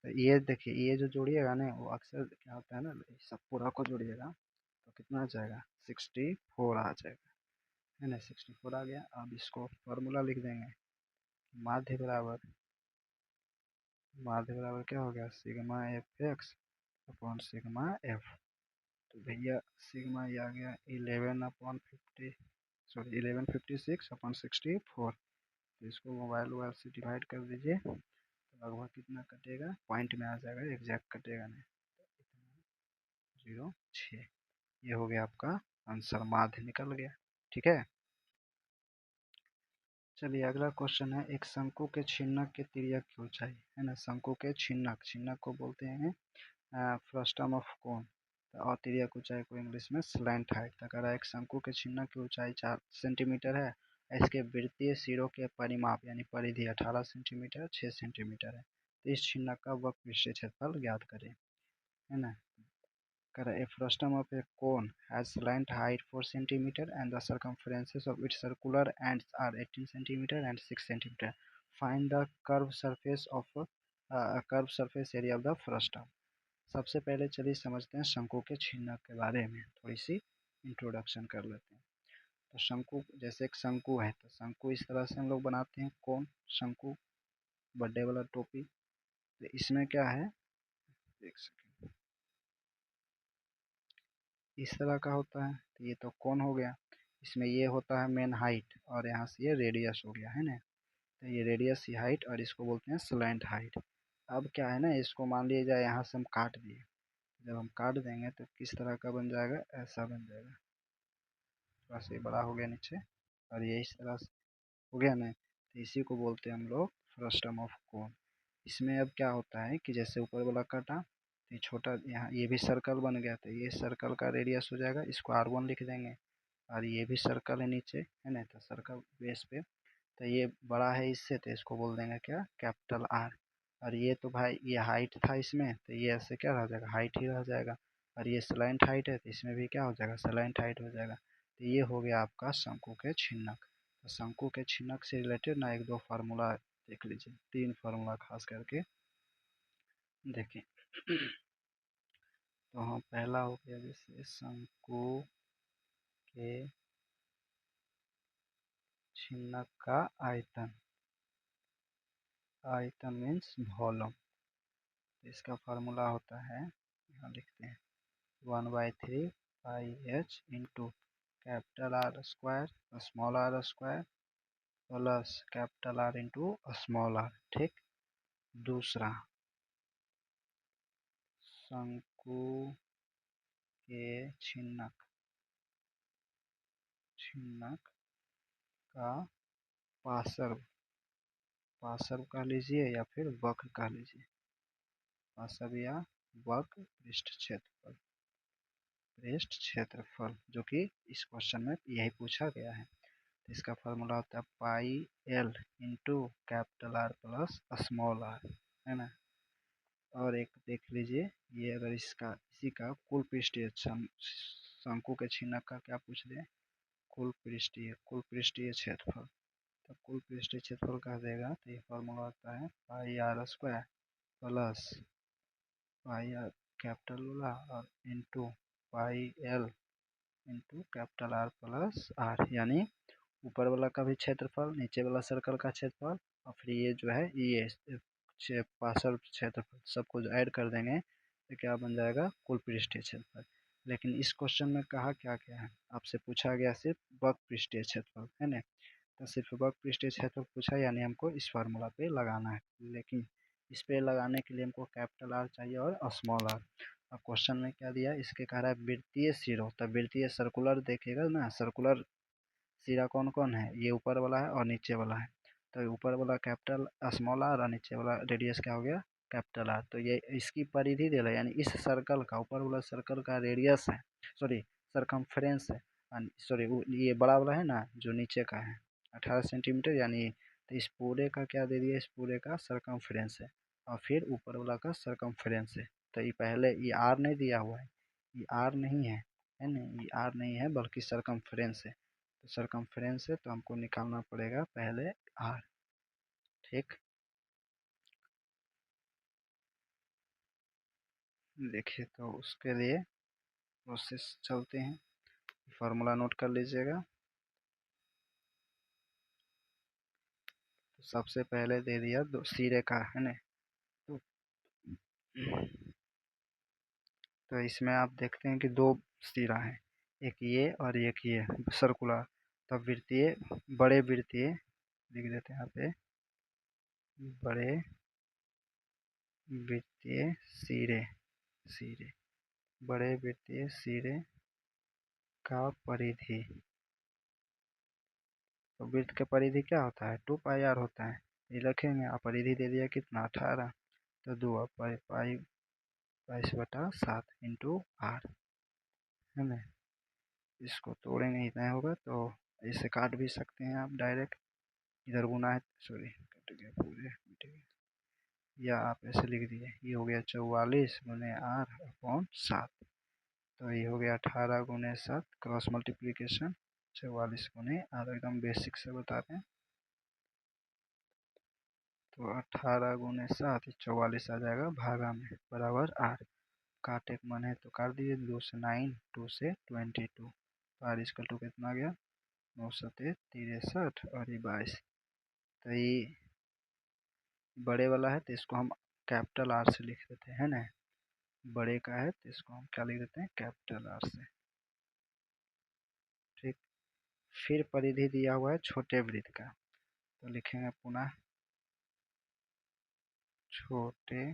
तो ये देखिए ये जो जोड़िएगा ना वो अक्सर क्या होता है ना, सब पूरा को जोड़िएगा तो कितना आ जाएगा 64 आ जाएगा, है ना, 64 आ गया। अब इसको फॉर्मूला लिख देंगे, माध्य बराबर, माध्य बराबर क्या हो गया sigma F x upon sigma F, तो भैया सिग्मा ये आ गया 11/56 अपॉन 64, तो इसको मोबाइल वोबाइल से डिवाइड कर दीजिए तो लगभग कितना कटेगा, पॉइंट में आ जाएगा, एग्जैक्ट कटेगा नहीं, 0.6। ये हो गया आपका आंसर, माध्य निकल गया। ठीक है, चलिए अगला क्वेश्चन है, एक शंकु के छिन्नक के तिर्यक की ऊंचाई, है ना, शंकु के छिन्नक, छिन्नक को बोलते हैं फ्रस्टम ऑफ कोन, और तिर्यक ऊंचाई को इंग्लिश में स्लैंट हाइट। अगर एक शंकु के छिन्नक की ऊंचाई 4 सेंटीमीटर है, इसके वृत्तीय सिरों के परिमाप यानी परिधि 18 सेंटीमीटर 6 सेंटीमीटर है, तो इस छिन्नक का वक्रपृष्ठीय क्षेत्रफल ज्ञात करें, है ना। A frustum of a cone has slant height 4 centimeter and the circumferences of its circular ends are 18 centimeter and 6 centimeter. Find the curved surface of curved surface area of the frustum. सबसे पहले चलिए समझते हैं शंकु के छिन्नक के बारे में, थोड़ी सी इंट्रोडक्शन कर लेते हैं। तो शंकु, जैसे एक शंकु है तो शंकु इस तरह से हम लोग बनाते हैं, कौन शंकु, बर्थडे वाला टोपी, तो इसमें क्या है, देख सकते, इस तरह का होता है, तो ये तो कौन हो गया, इसमें ये होता है मेन हाइट और यहाँ से ये रेडियस हो गया, है ना, तो ये रेडियस ही हाइट और इसको बोलते हैं स्लैंट हाइट। अब क्या है ना, इसको मान लीजिए यहाँ से हम काट दिए, जब हम काट देंगे तो किस तरह का बन जाएगा, ऐसा बन जाएगा, थोड़ा सा बड़ा हो गया नीचे और ये इस तरह से हो गया ना, तो इसी को बोलते हैं हम लोग फ्रस्टम ऑफ कोन। इसमें अब क्या होता है कि जैसे ऊपर वाला काटा तो ये छोटा, यहाँ ये भी सर्कल बन गया, तो ये सर्कल का रेडियस हो जाएगा, इसको R1 लिख देंगे, और ये भी सर्कल है नीचे, है ना, तो सर्कल बेस पे, तो ये बड़ा है इससे तो इसको बोल देंगे क्या, कैपिटल R। और ये तो भाई ये हाइट था इसमें, तो ये ऐसे क्या रह जाएगा, हाइट ही रह जाएगा, और ये स्लैंट हाइट है तो इसमें भी क्या हो जाएगा, स्लैंट हाइट हो जाएगा। तो ये हो गया आपका शंकु के छिन्नक। तो शंकु के छिन्नक से रिलेटेड ना एक दो फार्मूला देख लीजिए, 3 फार्मूला खास करके देखें। तो हाँ, पहला हो गया जैसे शंकु के छिन्नक का आयतन, आयतन मीन्स वॉल्यूम, इसका फार्मूला होता है, यहाँ लिखते हैं 1/3 into capital R square small r square plus capital R into small r. ठीक, दूसरा शंकु के छिन्नक का पार्श्व कह लीजिए या फिर वक्र कह लीजिए, पार्श्व या वक्र पृष्ठ क्षेत्रफल, जो कि इस क्वेश्चन में यही पूछा गया है। तो इसका फॉर्मूला होता है pi L into capital R plus small r, है ना। और एक देख लीजिए, ये अगर इसी का कुल पृष्ठीय शंकु के छिन्नक का क्या पूछ रहे हैं, कुल पृष्ठीय क्षेत्रफल। तो कुल पृष्ठीय क्षेत्रफल कह देगा, तो ये फॉर्मूला होता है pi R square plus pi R capital वाला और into pi L into capital R plus R, यानी ऊपर वाला का भी क्षेत्रफल, नीचे वाला सर्कल का क्षेत्रफल, और फिर ये जो है ये पार्श्व क्षेत्रफल, सबको जो ऐड कर देंगे तो क्या बन जाएगा, कुल पृष्ठीय क्षेत्रफल। लेकिन इस क्वेश्चन में कहा क्या क्या है, आपसे पूछा गया सिर्फ वक्र पृष्ठीय क्षेत्रफल, है ना। तो सिर्फ वक्र पृष्ठीय क्षेत्रफल पूछा, यानी हमको इस फार्मूला पे लगाना है। लेकिन इस पे लगाने के लिए हमको कैपिटल आर चाहिए और स्मॉल आर। अब क्वेश्चन में क्या दिया, इसके कह रहा है वृत्तीय सिरों, तो वृत्तीय सर्कुलर देखेगा ना, सर्कुलर सिरा कौन कौन है, ये ऊपर वाला है और नीचे वाला है। तो ऊपर वाला कैपिटल स्मॉल आर और नीचे वाला रेडियस क्या हो गया, कैपिटल आर। तो ये इसकी परिधि दे रहा है, यानी इस सर्कल का, ऊपर वाला सर्कल का रेडियस है, सॉरी सरकमफ्रेंस है, सॉरी ये बड़ा वाला है ना जो नीचे का है 18 सेंटीमीटर, यानी तो इस पूरे का क्या दे दिया, इस पूरे का सरकमफ्रेंस है, और फिर ऊपर वाला का सरकमफ्रेंस है। तो ये पहले ये आर नहीं दिया हुआ है, ये आर नहीं है ना, ये आर नहीं है बल्कि सरकमफ्रेंस है। तो सरकमफ्रेंस है, तो हमको निकालना पड़ेगा पहले आर, ठीक। देखिए, तो उसके लिए प्रोसेस चलते हैं, फार्मूला नोट कर लीजिएगा। तो सबसे पहले दे दिया दो सिरे का, है ना। तो, तो इसमें आप देखते हैं कि दो सिरा है, एक ये और एक ये सर्कुलर। तो वृत्तीय, बड़े वृत्तीय लिख देते हैं यहाँ पे, बड़े वृत्तीय सिरे, बड़े वृत्तीय सिरे का परिधि। तो वृत्त का परिधि क्या होता है, 2πr होता है। ये रखेंगे, आप परिधि दे दिया कितना 18, तो 2 पाई 22/7 इंटू आर, है ना। इसको तोड़ेंगे इतना होगा, तो इसे काट भी सकते हैं आप डायरेक्ट, इधर गुना है, सॉरी कट गया पूरे मिट गया, या आप ऐसे लिख दिए, ये हो गया 44 गुने आर अपॉन 7। तो ये हो गया 18 गुने 7 क्रॉस मल्टीप्लीकेशन 44 गुने आर, एकदम बेसिक से बता दें। तो 18 गुने 7 44 आ जाएगा भागा में बराबर आर, काटे के मन है तो काट दीजिए, 2 से 9, 2 से 22, तो आर इसका टू कितना गया 9 सते 63 और ये 22। तो ये बड़े वाला है, तो इसको हम कैपिटल आर से लिख देते हैं ना, बड़े का है तो इसको हम क्या लिख देते हैं, कैपिटल आर से, ठीक। फिर परिधि दिया हुआ है छोटे वृत्त का, तो लिखेंगे पुनः छोटे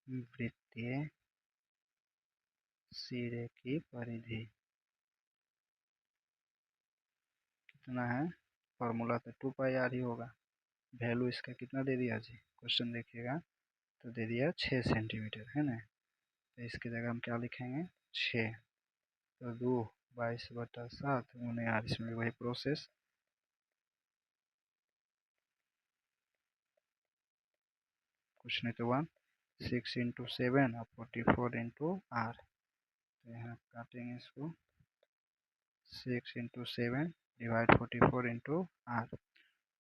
वृत्तीय सिरे की परिधि कितना है, फॉर्मूला तो 2πr ही होगा। वैल्यू इसका कितना दे दिया जी, क्वेश्चन देखिएगा, तो दे दिया 6 सेंटीमीटर, है ना। तो इसकी जगह हम क्या लिखेंगे 6, तो 2 22/7 गुने आर, इसमें वही प्रोसेस, कुछ नहीं तो 1 6 इंटू 7 और 44 इंटू आर। तो यहाँ काटेंगे इसको, 6 इंटू 7 डिवाइड 44 इंटू आर,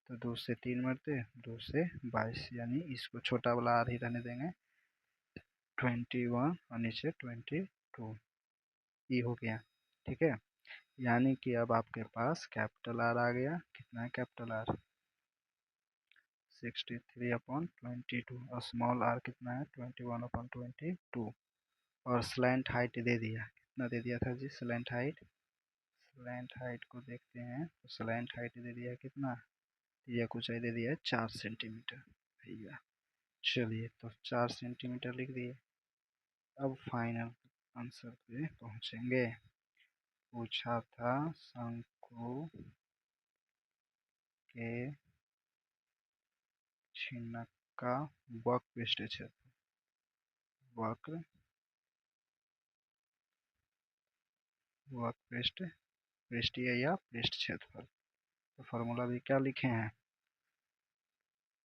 तो 2 से 3 मरते, 2 से 22, यानी इसको छोटा वाला आर ही रहने देंगे, 21 और नीचे 22, ये हो गया, ठीक है। यानी कि अब आपके पास कैपिटल आर आ गया, कितना है कैपिटल आर 63/22, और स्मॉल आर कितना है 21/22, और स्लैंट हाइट दे दिया, कितना दे दिया था जी स्लैंट हाइट, स्लैंट हाइट को देखते हैं, तो स्लैंट हाइट दे दिया कितना, यह कुछ दे दिया है 4 सेंटीमीटर भैया। चलिए तो 4 सेंटीमीटर लिख दिए। अब फाइनल आंसर पे पहुंचेंगे। पूछा था शंकु के छिन्नक का वक्र पृष्ठ क्षेत्र, वक्र पृष्ठ पृष्ठीय या पृष्ठ क्षेत्रफल। तो फॉर्मूला भी क्या लिखे हैं,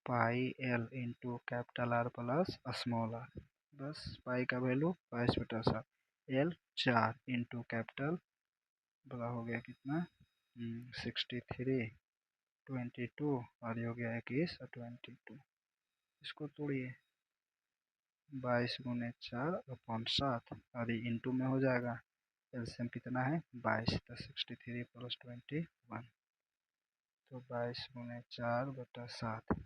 pi L into capital R plus small r. बस पाई का वैल्यू 22/7, एल 4 इंटू कैपिटल बड़ा हो गया कितना 63/22 और ये हो गया 21/22। इसको तोड़िए 22×4/7 और ये इंटू में हो जाएगा। एलसीएम कितना है 22, तो 63 + 21, तो 22×4/7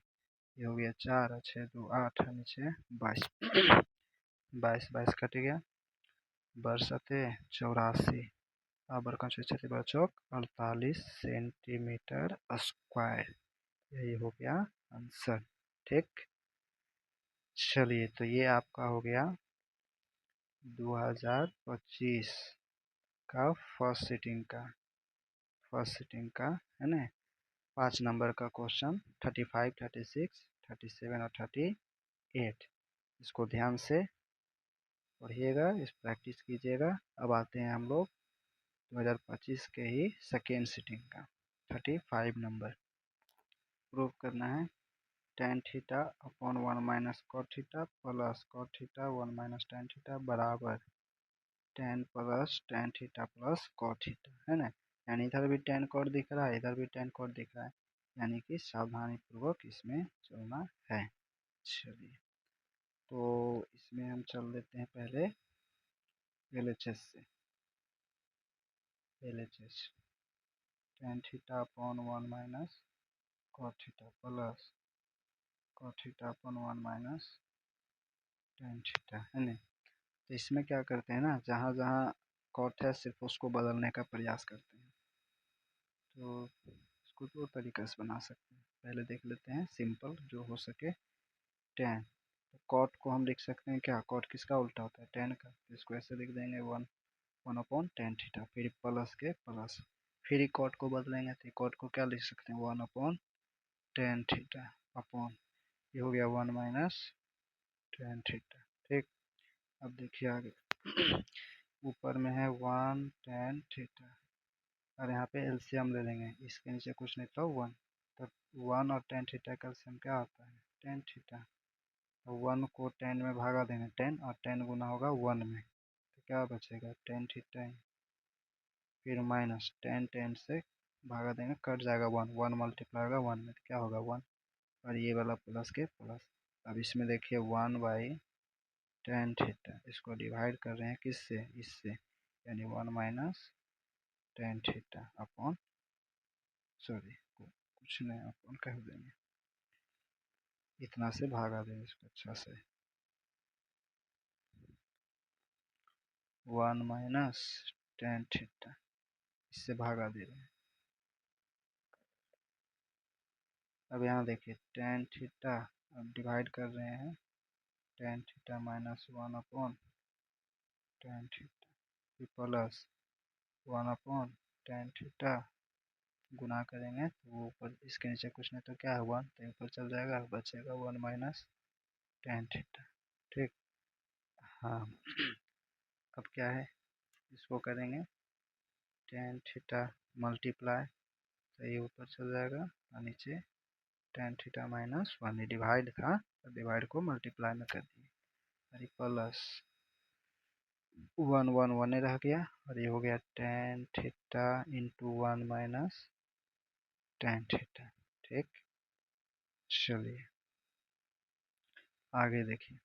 ये हो गया 4 और 6 2 8 नीचे 22 22 22 कट गया, बरसते 84 बड़का छे बड़ा चौक 48 सेंटीमीटर स्क्वायर। यही हो गया आंसर। ठीक, चलिए तो ये आपका हो गया 2025 का फर्स्ट सीटिंग का है ना 5 नंबर का क्वेश्चन 35, 36, 37 और 38। इसको ध्यान से पढ़िएगा, इस प्रैक्टिस कीजिएगा। अब आते हैं हम लोग 2025 के ही सेकेंड सीटिंग का 35 नंबर। प्रूव करना है tan theta upon 1 minus cot theta plus cot theta 1 minus tan theta बराबर tan plus tan theta plus cot theta, है ना। यानी इधर भी tan cot दिख रहा है, इधर भी tan cot दिख रहा है, यानी कि सावधानी पूर्वक इसमें चलना है। चलिए तो इसमें हम चल देते हैं पहले LHS से। LHS tan theta upon 1 minus cot theta plus cot theta upon 1 minus tan theta, है ना। तो इसमें क्या करते हैं ना, जहाँ जहाँ कॉट है सिर्फ उसको बदलने का प्रयास करते हैं। तो इसको दो तरीके से बना सकते हैं। पहले देख लेते हैं सिंपल जो हो सके। टेन, तो कॉट को हम लिख सकते हैं क्या, कॉट किसका उल्टा होता है टेन का, तो इसको ऐसे लिख देंगे 1/tan थीटा, फिर प्लस के प्लस, फिर ही कॉट को बदलेंगे तो कॉट को क्या लिख सकते हैं 1/tan थीटा अपॉन ये हो गया 1 माइनस tan थीटा। ठीक, अब देखिए आगे ऊपर में है 1 tan थीटा और यहाँ पे एलसीएम ले लेंगे, इसके नीचे कुछ नहीं तो 1, तो 1 और tan थीटा का एलसीएम क्या आता है tan थीटा। तो 1 को 10 में भागा देंगे 10 और 10 गुना होगा 1 में, तो क्या बचेगा tan थीटा ही, फिर माइनस 10 से भागा देंगे कट जाएगा 1, 1 मल्टीप्लाई होगा 1 में तो क्या होगा 1, और ये वाला प्लस के प्लस। अब इसमें देखिए 1/tan थीटा, इसको डिवाइड कर रहे हैं किससे, इससे, यानी 1 minus tan theta upon sorry कुछ नहीं अपन कह देंगे, इतना से भागा देंगे इसको अच्छा से 1 माइनस tan थीटा, इससे भागा दे रहे हैं। अब यहाँ देखिए tan थीटा, अब डिवाइड कर रहे हैं tan theta minus 1 upon tan theta, फिर प्लस 1 अपॉन tan थीटा, गुना करेंगे तो वो ऊपर इसके नीचे कुछ नहीं तो क्या है 1, तो ऊपर चल जाएगा, बचेगा 1 माइनस tan थीटा। ठीक, हाँ अब क्या है, इसको करेंगे tan थीटा मल्टीप्लाई, तो ये ऊपर चल जाएगा और नीचे tan थीटा माइनस 1, ये डिवाइड था तो डिवाइड को मल्टीप्लाई में कर दिए, और ये प्लस 1 1 1 रह गया, और ये हो गया tan theta into 1 minus tan theta. ठीक, चलिए आगे देखिए,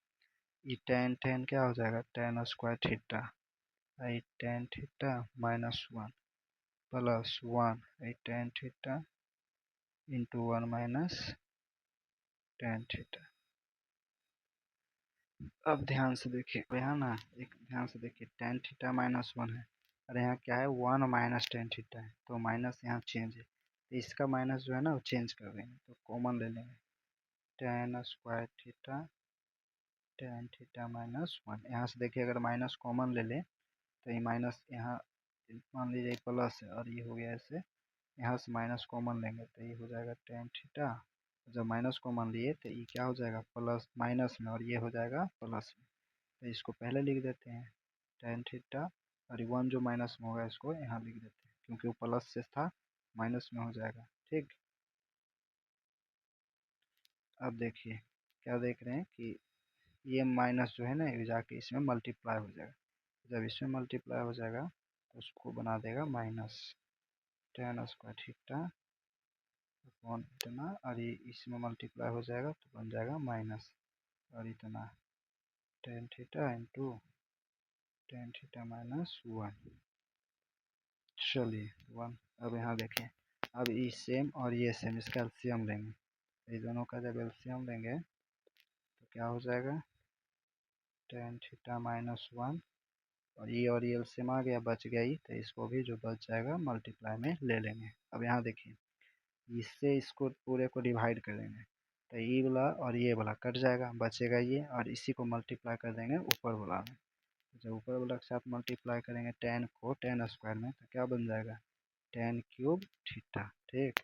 ये tan tan क्या हो जाएगा tan स्क्वायर थीटा, ये tan थीटा माइनस 1 प्लस 1 ये tan theta into 1 minus tan theta. अब ध्यान से देखिए यहाँ ना, एक ध्यान से देखिए tan थीटा माइनस 1 है और यहाँ क्या है 1 माइनस tan थीटा है, तो माइनस यहाँ चेंज है, तो इसका माइनस जो है ना वो चेंज कर देंगे, तो कॉमन ले लेंगे ten square theta tan theta minus one. यहाँ से देखिए अगर माइनस कॉमन ले लें तो ये माइनस यहाँ मान लीजिए प्लस है और ये हो गया ऐसे, यहाँ से माइनस कॉमन लेंगे तो ये हो जाएगा टेन थीटा। जब माइनस कॉमन लिए तो ये क्या हो जाएगा प्लस माइनस में और ये हो जाएगा प्लस में। तो इसको पहले लिख देते हैं टेन थीटा और वन जो माइनस में होगा इसको यहाँ लिख देते हैं क्योंकि वो प्लस से था माइनस में हो जाएगा। ठीक, अब देखिए क्या देख रहे हैं कि ये माइनस जो है ना ये जाके इसमें मल्टीप्लाई हो जाएगा। जब इसमें मल्टीप्लाई हो जाएगा तो उसको बना देगा minus ten square theta upon इतना और ये इसमें मल्टीप्लाई हो जाएगा तो बन जाएगा माइनस और इतना tan theta into tan theta minus one. चलिए वन। अब यहाँ देखें, अब ये सेम और ये सेम इसका एलसीएम लेंगे। ये दोनों का जब एलसीएम लेंगे तो क्या हो जाएगा टेन थीटा माइनस वन और ये एलसीएम आ गया बच गया ही तो इसको भी जो बच जाएगा मल्टीप्लाई में ले लेंगे। अब यहाँ देखिए इससे इसको पूरे को डिवाइड कर देंगे तो ये वाला और ये वाला कट जाएगा बचेगा ये और इसी को मल्टीप्लाई कर देंगे ऊपर वाला में। जब ऊपर वाला के साथ मल्टीप्लाई करेंगे टेन को टेन स्क्वायर में तो क्या बन जाएगा टेन क्यूब थीटा। ठीक,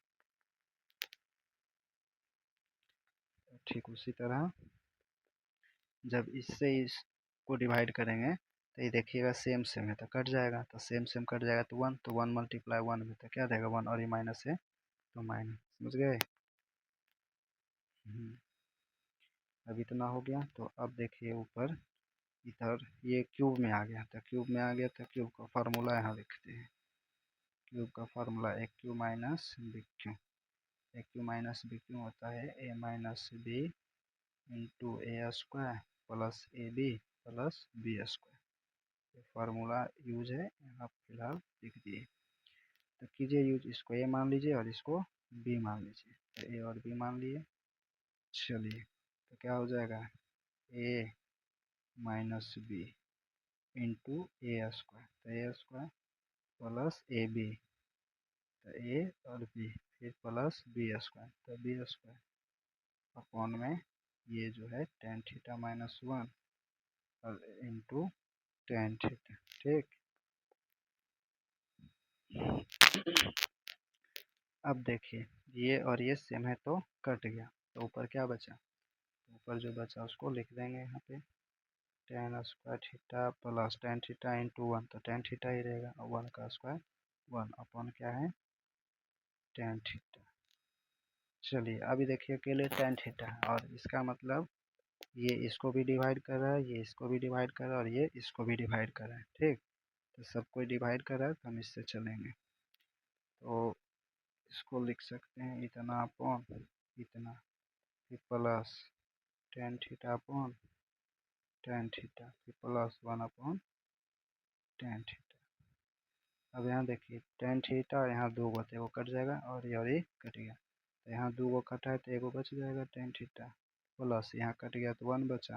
ठीक उसी तरह जब इससे इसको डिवाइड करेंगे तो ये देखिएगा सेम सेम है तो कट जाएगा तो सेम सेम कट जाएगा तो वन मल्टीप्लाई वन में तो क्या रहेगा वन और ये माइनस है तो माइनस। समझ गए। अब इतना हो गया तो अब देखिए ऊपर इधर ये क्यूब में आ गया तो क्यूब में आ गया तो क्यूब का फार्मूला यहाँ लिखते हैं। क्यूब का formula A cube minus B cube. A cube minus B cube होता है A minus B into A square plus A B plus B square. Formula use है यहाँ फिलहाल लिख दिए। तो कीजिए यूज, इसको ए मान लीजिए और इसको बी मान लीजिए तो ए और बी मान लिए। चलिए तो क्या हो जाएगा ए minus B into A square तो A square plus A B तो ए और बी फिर प्लस बी स्क्वायर तो बी स्क्वायर अपॉन में ये जो है टेन थीटा माइनस वन और इंटू टेन थीटा। ठीक, अब देखिए ये और ये सेम है तो कट गया तो ऊपर क्या बचा, ऊपर जो बचा उसको लिख देंगे यहाँ पे ten square theta plus tan theta into one तो टेन थीटा ही रहेगा और वन का स्क्वायर वन अपॉन क्या है टेन थीटा। चलिए अभी देखिए अकेले टेन थीटा है और इसका मतलब ये इसको भी डिवाइड कर रहा है ये इसको भी डिवाइड कर रहा है और ये इसको भी डिवाइड कर रहा है। ठीक, तो सबको डिवाइड कर रहा है तो हम इससे चलेंगे तो इसको लिख सकते हैं इतना अपॉन इतना फिर plus tan theta upon tan theta फिर plus one upon tan theta. अब यहाँ देखिए टेन थीटा यहाँ दो बचे वो कट जाएगा और ये कट गया तो यहाँ दो गो कटा है तो एगो बच जाएगा टेन थीटा प्लस यहाँ कट गया तो वन बचा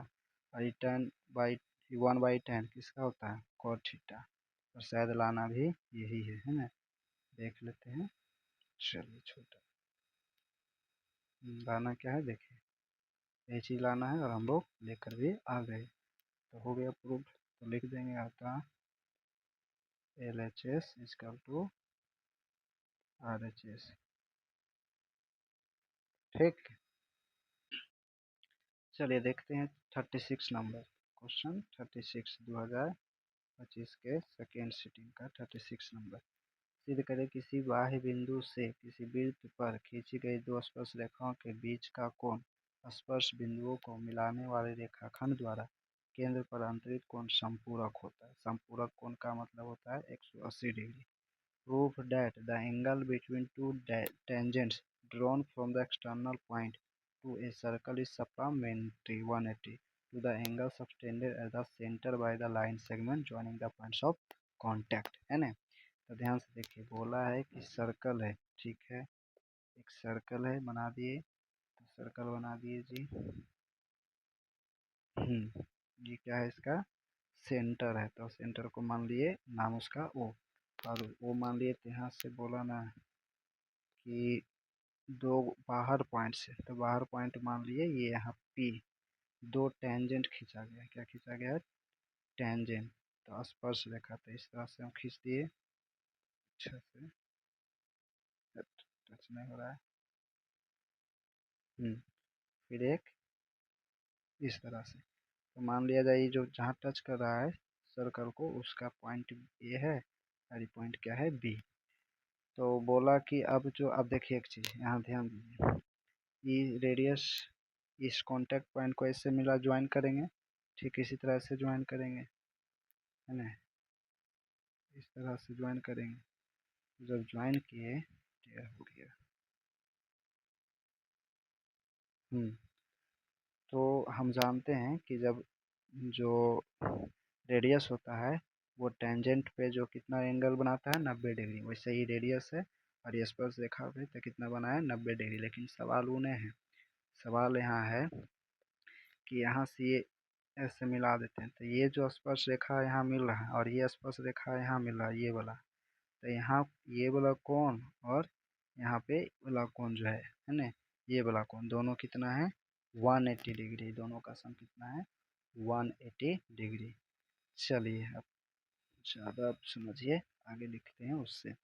और ये ten by one by ten किसका होता है कॉट थीटा और शायद लाना भी यही है ना, देख लेते हैं। चलिए छोटा लाना क्या है देखिए यही चीज़ लाना है और हम लोग लेकर भी आ गए तो हो गया प्रूफ। तो लिख देंगे आता L H S is equal to R H S. ठीक, चलिए देखते हैं 36 नंबर क्वेश्चन 36 2025 के सेकेंड सिटिंग का 36 नंबर। सिद्ध करें किसी बाह्य बिंदु से किसी वृत्त पर खींची गई दो स्पर्श रेखाओं के बीच का कोण स्पर्श बिंदुओं को मिलाने वाले रेखाखंड द्वारा केंद्र पर अंतरित कोण संपूरक होता है। संपूरक कोण का मतलब होता है 180 degree. Prove that the angle between two tangents drawn from the external point to a circle is supplementary 180 to the angle subtended at the center by the line segment joining the points of contact। है ना, तो ध्यान से देखिए बोला है कि circle है। ठीक है, एक सर्कल है बना दिए तो सर्कल बना दिए जी। ये क्या है इसका सेंटर है तो सेंटर को मान लिए नाम उसका ओ और वो मान लिए तो यहाँ से बोला ना कि दो बाहर पॉइंट से, तो बाहर पॉइंट मान लिए ये यहाँ P, दो टेंजेंट खींचा गया। क्या खींचा गया? टेंजेंट। तो स्पर्श रेखा, तो इस तरह से हम खींच दिए अच्छे से। टच नहीं हो रहा है। फिर एक इस तरह से, तो मान लिया जाए जो जहाँ टच कर रहा है सर्कल को उसका पॉइंट ए है और ये पॉइंट क्या है? बी। तो बोला कि अब जो, अब देखिए एक चीज़ यहाँ ध्यान दीजिए, ये रेडियस इस कांटेक्ट पॉइंट को इससे मिला, ज्वाइन करेंगे, ठीक इसी तरह से ज्वाइन करेंगे, है ना, इस तरह से ज्वाइन करेंगे। जब ज्वाइन किए क्या हो गया? तो हम जानते हैं कि जब जो रेडियस होता है वो टेंजेंट पे जो कितना एंगल बनाता है? 90 डिग्री। वैसे ही रेडियस है और ये स्पर्श रेखा पे तो कितना बना है? 90 डिग्री। लेकिन सवाल वो नहीं है, सवाल यहाँ है कि यहाँ से ये ऐसे मिला देते हैं, तो ये जो स्पर्श रेखा यहाँ मिल रहा है और ये स्पर्श रेखा यहाँ मिल रहा है, ये वाला, तो यहाँ ये वाला कोण और यहाँ पे वाला कोण जो है ना, ये वाला कोण दोनों कितना है? 180 डिग्री। दोनों का सम कितना है? 180 डिग्री। चलिए अब ज़्यादा आप समझिए, आगे लिखते हैं उससे।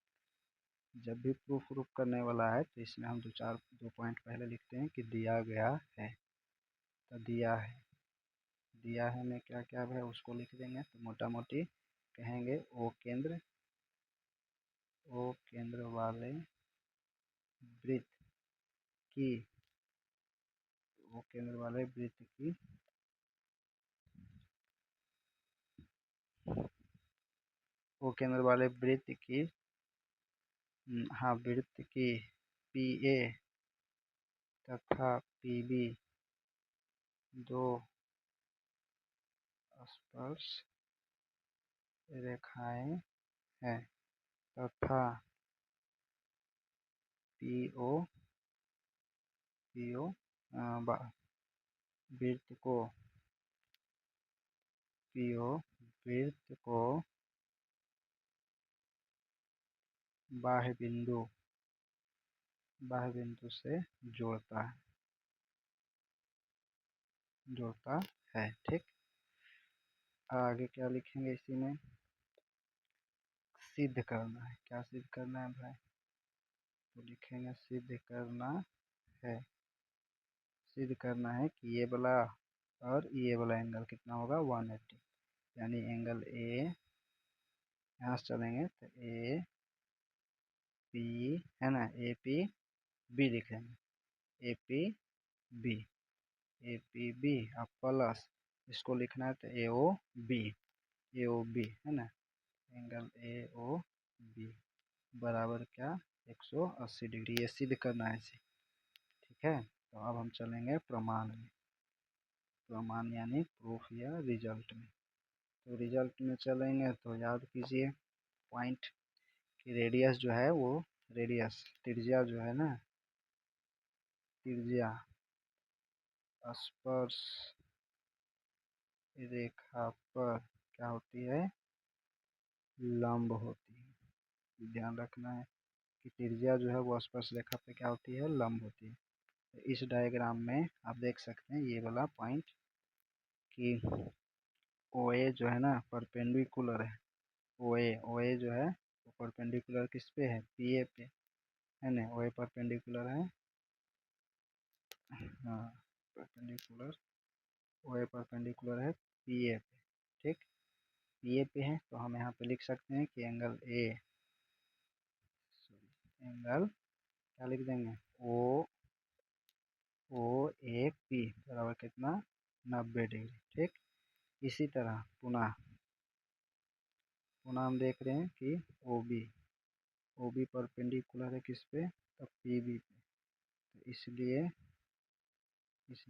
जब भी प्रूफ प्रूफ करने वाला है तो इसमें हम दो पॉइंट पहले लिखते हैं कि दिया गया है। तो दिया है, दिया है में क्या क्या है उसको लिख देंगे। तो मोटा मोटी कहेंगे ओ केंद्र वाले वृत्त की, ओ केंद्र वाले वृत्त की, ओ केंद्र वाले वृत्त की, हाँ वृत्त की PA तथा PB दो स्पर्श रेखाएं हैं तथा PO PO वृत्त को PO वृत्त को बाह्य बिंदु से जोड़ता है। ठीक, आगे क्या लिखेंगे इसी में? सिद्ध करना है। क्या सिद्ध करना है भाई? तो लिखेंगे सिद्ध करना है, सिद्ध करना है कि ये वाला और ये वाला एंगल कितना होगा? 180। यानी एंगल ए, यहाँ से चलेंगे तो ए पी, है ना, ए पी बी लिखेंगे, A P B, A P B और प्लस इसको लिखना है तो ए ओ बी, है ना, एंगल ए ओ बी बराबर क्या? 180 डिग्री। ये सिद्ध करना है इसे। ठीक है, तो अब हम चलेंगे प्रमाण में। प्रमाण यानी प्रूफ या रिजल्ट में। तो रिजल्ट में चलेंगे तो याद कीजिए पॉइंट की रेडियस जो है वो, रेडियस त्रिज्या जो है ना, त्रिज्या स्पर्श रेखा पर क्या होती है? लंब होती है। ध्यान रखना है कि त्रिज्या जो है वो स्पर्श रेखा पे क्या होती है? लंब होती है। तो इस डायग्राम में आप देख सकते हैं ये वाला पॉइंट कि OA जो है ना परपेंडिकुलर है, OA जो है वो परपेंडिकुलर किस पे है? PA पे, है ना, OA परपेंडिकुलर है, हाँ परपेंडिकुलर, OA परपेंडिकुलर है PA पे। ठीक, PA पे है तो हम यहाँ पे लिख सकते हैं कि एंगल क्या लिख देंगे? ओ ए पी बराबर कितना? 90 डिग्री। ठीक, इसी तरह पुनः हम देख रहे हैं कि ओ बी परपेंडिकुलर है किस पे? तो पी बी पे। तो इसलिए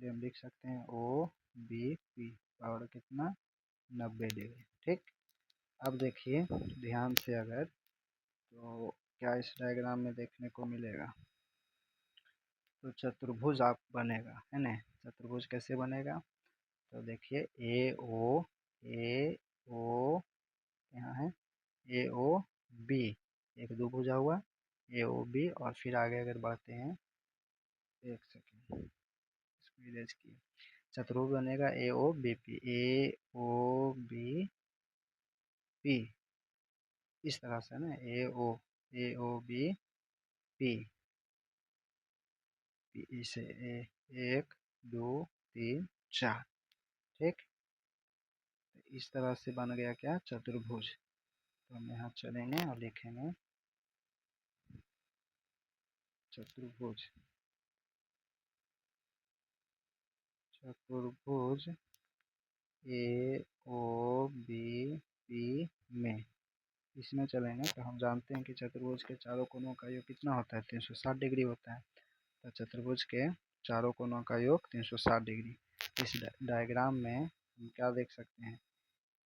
हम लिख सकते हैं OBP बराबर कितना? 90 डिग्री। ठीक, अब देखिए ध्यान से, अगर तो क्या इस डायग्राम में देखने को मिलेगा? तो चतुर्भुज आप बनेगा, है ना। चतुर्भुज कैसे बनेगा? तो देखिए ए ओ यहाँ है, ए ओ बी, एक दो भुजा हुआ, ए ओ बी, और फिर आगे अगर बढ़ते हैं एक सेकेंड, इसको इरेज किए। चतुर्भुज बनेगा ए ओ बी पी, ए ओ बी पी, इस तरह से ना, ए ओ बी पी, इसे एक दो तीन चार, ठीक। इस तरह से बन गया क्या, चतुर्भुज। तो हम यहाँ चलेंगे और लिखेंगे चतुर्भुज, चतुर्भुज ए ओ बी पी में, इसमें चलेंगे तो हम जानते हैं कि चतुर्भुज के चारों कोनों का योग कितना होता है, 360 डिग्री होता है। तो चतुर्भुज के चारों कोनों का योग 360 डिग्री। इस डायग्राम में हम क्या देख सकते हैं,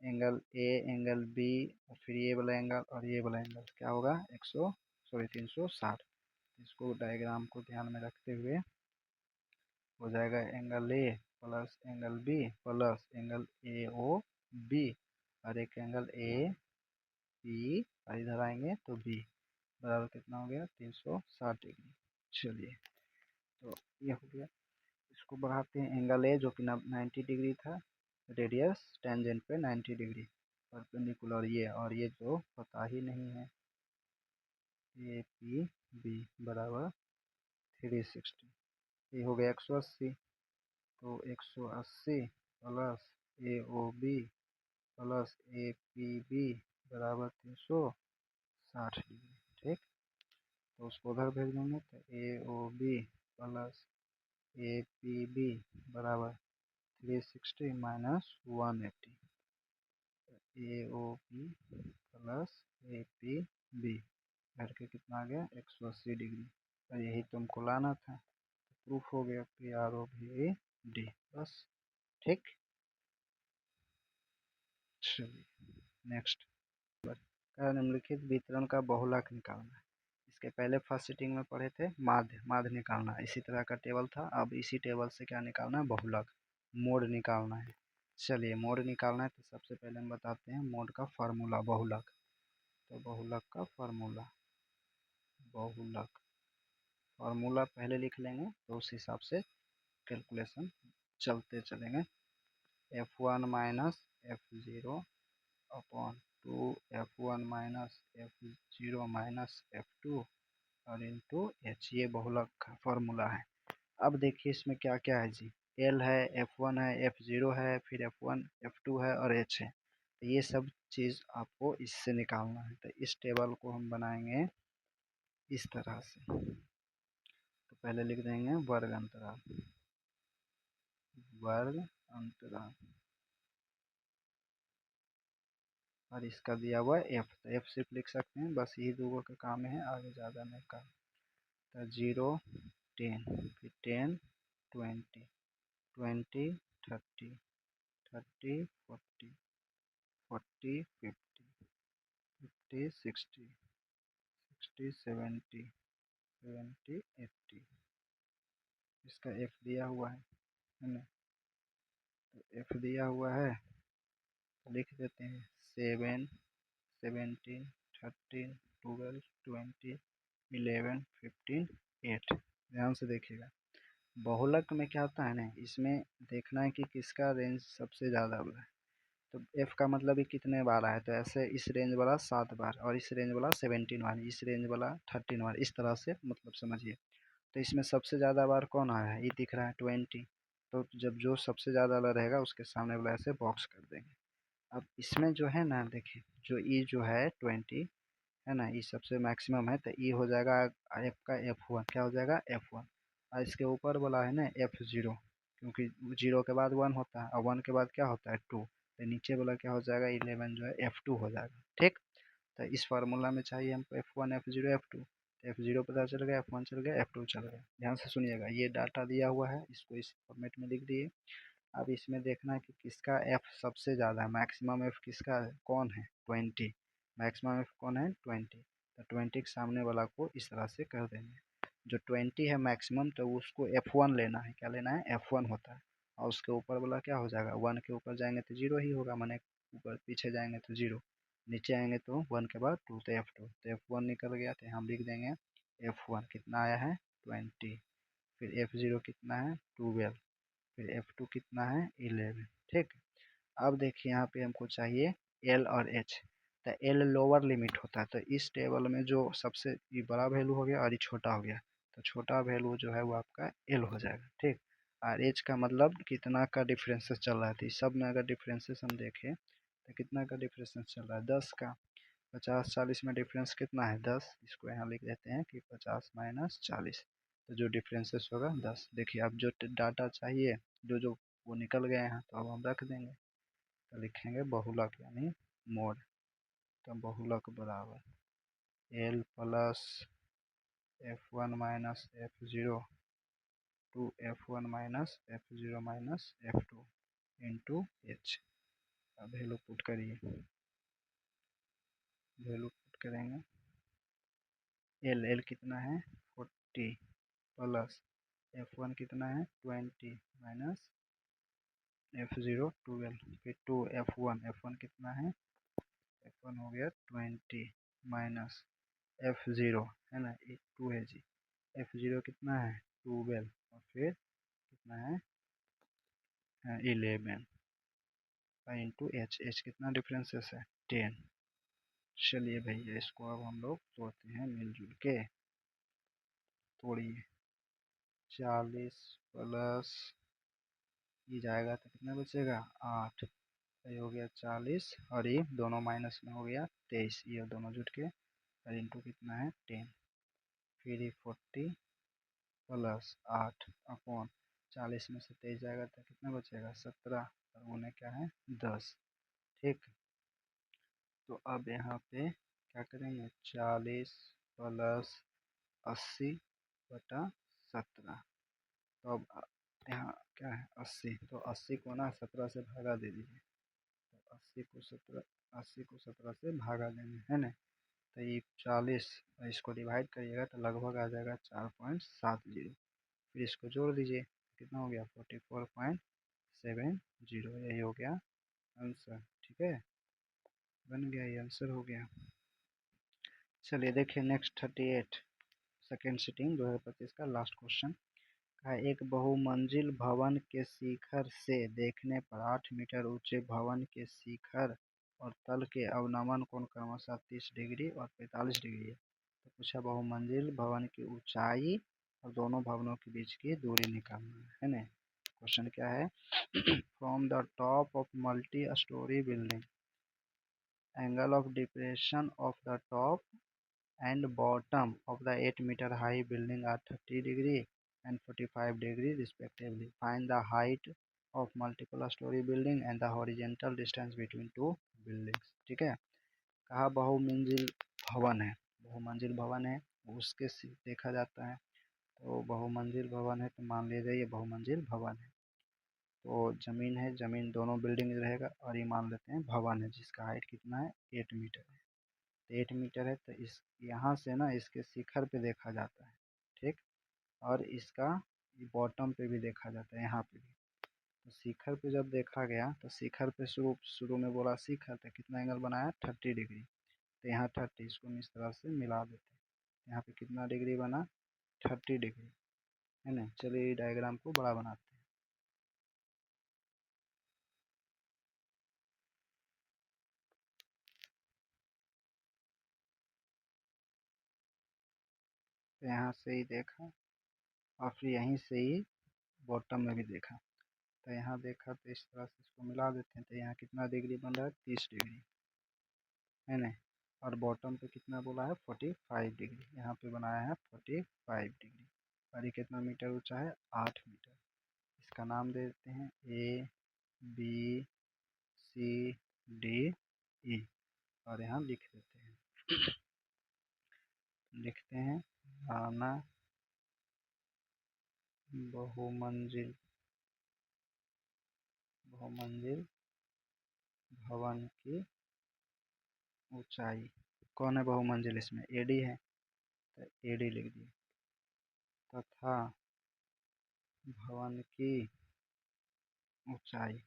एंगल ए, एंगल बी, और फिर ये वाला एंगल और ये वाला एंगल क्या होगा, 360। इसको डायग्राम को ध्यान में रखते हुए हो जाएगा angle A plus angle B plus angle A O B, और एक एंगल ए पी, और इधर आएंगे तो बी, बराबर कितना हो गया, 360 डिग्री। चलिए, तो ये हो गया। इसको बढ़ाते हैं, एंगल ए जो कि 90 डिग्री था, रेडियस टेंजेंट पे 90 डिग्री परपेंडिकुलर, ये और ये जो पता ही नहीं है, ए पी बी बराबर 360, ये हो गया 180। तो 180 plus A O B plus A P B बराबर 360 डिग्री, ठीक। तो उसको उधर भेज देंगे, तो A O B plus A P B बराबर 360 minus 180, A O B plus A P B करके कितना आ गया, 180 डिग्री। और यही तुमको लाना था, तो प्रूफ हो गया पी आर ओ भी डी, बस, ठीक। चलिए नेक्स्ट, निम्नलिखित वितरण का बहुलक निकालना है। इसके पहले फर्स्ट सीटिंग में पढ़े थे माध्य, माध्य निकालना, इसी तरह का टेबल था। अब इसी टेबल से क्या निकालना है, बहुलक, मोड निकालना है। चलिए मोड निकालना है, तो सबसे पहले हम बताते हैं मोड का फार्मूला, बहुलक। तो बहुलक का फार्मूला, बहुलक फार्मूला पहले लिख लेंगे, तो उस हिसाब से कैलकुलेशन चलते चलेंगे। F1 minus F0 upon 2 F1 minus F0 minus F2 और इंटू एच, ये बहुलक का फॉर्मूला है। अब देखिए इसमें क्या क्या है जी, एल है, F1 है, F0 है, फिर F1 F2 है और एच है। तो ये सब चीज़ आपको इससे निकालना है। तो इस टेबल को हम बनाएंगे इस तरह से। तो पहले लिख देंगे वर्ग अंतराल, वर्ग अंतराल, और इसका दिया हुआ एफ, तो एफ सिर्फ लिख सकते हैं, बस यही दो का काम है, आगे ज़्यादा नहीं काम। तो 0 10, फिर 10 20, 20 30, 30 40, 40 50, 50 60, 60 70, 70 80, इसका एफ दिया हुआ है ना। तो एफ दिया हुआ है, तो लिख देते हैं 7 17 13 12 20 11 15 8। ध्यान से देखिएगा, बहुलक में क्या होता है ना, इसमें देखना है कि किसका रेंज सबसे ज़्यादा है। तो एफ का मतलब ही कितने बार आया, तो ऐसे इस रेंज वाला 7 बार, और इस रेंज वाला 17 बार, इस रेंज वाला 13 बार, इस तरह से मतलब समझिए। तो इसमें सबसे ज़्यादा बार कौन आया है, ये दिख रहा है 20। तो जब जो सबसे ज़्यादा वाला रहेगा उसके सामने वाला ऐसे बॉक्स कर देंगे। अब इसमें जो है ना देखिए, जो ई जो है 20 है ना, ई सबसे मैक्सिमम है, तो ई हो जाएगा एफ का F1, क्या हो जाएगा F1। और इसके ऊपर वाला है ना F0, क्योंकि 0 के बाद 1 होता है और 1 के बाद क्या होता है 2, तो नीचे वाला क्या हो जाएगा 11 जो है F2 हो जाएगा, ठीक। तो इस फार्मूला में चाहिए हमको F1 F0 F2, तो F0 पता चल गया, F1 चल गया, F2 चल गया। ध्यान से सुनिएगा, ये डाटा दिया हुआ है, इसको इस फॉर्मेट में लिख दिए। अब इसमें देखना है कि किसका एफ सबसे ज़्यादा है, मैक्सिमम एफ किसका है, कौन है 20, मैक्सिमम एफ कौन है 20। तो 20 के सामने वाला को इस तरह से कर देंगे, जो 20 है मैक्सिमम, तो उसको F1 लेना है, क्या लेना है F1 होता है। और उसके ऊपर वाला क्या हो जाएगा, 1 के ऊपर जाएंगे तो 0 ही होगा, माने ऊपर पीछे जाएंगे तो 0, नीचे आएंगे तो 1 के बाद 2, तो F2, तो F1 निकल गया, तो हम लिख देंगे F1 कितना आया है 20। फिर F0 कितना है 12, फिर F2 कितना है 11। ठीक, अब देखिए यहाँ पे हमको चाहिए L और H। तो L लोअर लिमिट होता है, तो इस टेबल में जो सबसे ये बड़ा वैल्यू हो गया और ये छोटा हो गया, तो छोटा वैल्यू जो है वो आपका L हो जाएगा। ठीक, और H का मतलब कितना का डिफरेंसेस चल रहा है, तो सब में अगर डिफरेंसेस हम देखें तो कितना का डिफरेंसेस चल रहा है 10 का। 50-40 में डिफरेंस कितना है 10, इसको यहाँ लिख देते हैं कि 50 माइनस 40, तो जो डिफरेंसेस होगा 10। देखिए अब जो डाटा चाहिए जो जो वो निकल गए हैं, तो अब हम रख देंगे, तो लिखेंगे बहुलक यानी मोड। तो बहुलक बराबर L plus F1 minus F0 two F1 minus F0 minus F2 into H। अब वैल्यू पुट करिए, वैल्यू पुट करेंगे L कितना है 40 प्लस F1 कितना है 20 माइनस F0 12, फिर 2 F1 कितना है F1 हो गया 20 माइनस F0 है ना 2 है जी, F0 कितना है 12 और फिर कितना है 11 इंटू H कितना डिफरेंसेस है 10। चलिए भैया इसको अब हम लोग तोड़ते हैं मिलजुल के, तोड़िए 40 प्लस ये जाएगा तो कितना बचेगा 8, ये हो गया 40 और ये दोनों माइनस में हो गया 23, ये दोनों जुट के और इंटू कितना है 10, फिर ये 40 प्लस 8 अपॉन 40 में से 23 जाएगा तो कितना बचेगा 17 और उन्हें क्या है 10। ठीक, तो अब यहाँ पे क्या करेंगे 40 प्लस 80 बटा 17, तो अब यहाँ क्या है 80, तो 80 को ना 17 से भागा दे दीजिए, तो 80 को 17 से भागा देंगे है ना, तो ये 40 इसको डिवाइड करिएगा तो लगभग आ जाएगा 4.70, फिर इसको जोड़ दीजिए कितना हो गया 44.70, यही हो गया आंसर। ठीक है, बन गया, ये आंसर हो गया। चलिए देखिए नेक्स्ट 38 सेकेंड सिटिंग 2025 का लास्ट क्वेश्चन का, एक बहुमंजिल भवन के शिखर से देखने पर 8 मीटर ऊंचे भवन के शिखर और तल के अवनमन कोण क्रमशः 30 डिग्री और 45 डिग्री है। तो पूछा बहुमंजिल भवन की ऊंचाई और दोनों भवनों के बीच की दूरी निकालना है ना। क्वेश्चन क्या है from the top of multi storey building angle of depression of the top and bottom of the 8-meter high building are 30 degree and 45 degree respectively. Find the height of multiple story building and the horizontal distance between two buildings। ठीक है, कहा बहुमंजिल भवन है, बहुमंजिल भवन है उसके देखा जाता है, तो बहुमंजिल भवन है तो मान लीजिए ये बहुमंजिल भवन है, तो ज़मीन है, ज़मीन दोनों बिल्डिंग रहेगा और ये मान लेते हैं भवन है जिसका हाइट कितना है 8 मीटर है, 8 मीटर है तो इस यहाँ से ना इसके शिखर पे देखा जाता है। ठीक, और इसका बॉटम पे भी देखा जाता है, यहाँ पे भी। तो शिखर पे जब देखा गया तो शिखर पे शुरू शुरू में बोला शिखर तो कितना एंगल बनाया 30 डिग्री, तो यहाँ 30 इसको हम इस तरह से मिला देते हैं, यहाँ पे कितना डिग्री बना 30 डिग्री है ना। चलिए डायग्राम को बड़ा बनाते हैं, तो यहाँ से ही देखा और फिर यहीं से ही बॉटम में भी देखा, तो यहाँ देखा तो इस तरह से इसको मिला देते हैं, तो यहाँ कितना डिग्री बन रहा है 30 डिग्री है ना, और बॉटम पे कितना बोला है 45 डिग्री, यहाँ पे बनाया है 45 डिग्री, और ये कितना मीटर ऊंचा है 8 मीटर। इसका नाम दे देते हैं ABCD E और यहाँ लिख देते हैं, लिखते हैं आना बहुमंजिल बहुमंजिल भवन की ऊंचाई, कौन है बहुमंजिल इसमें AD है, तो AD लिख दिए, तथा भवन की ऊंचाई,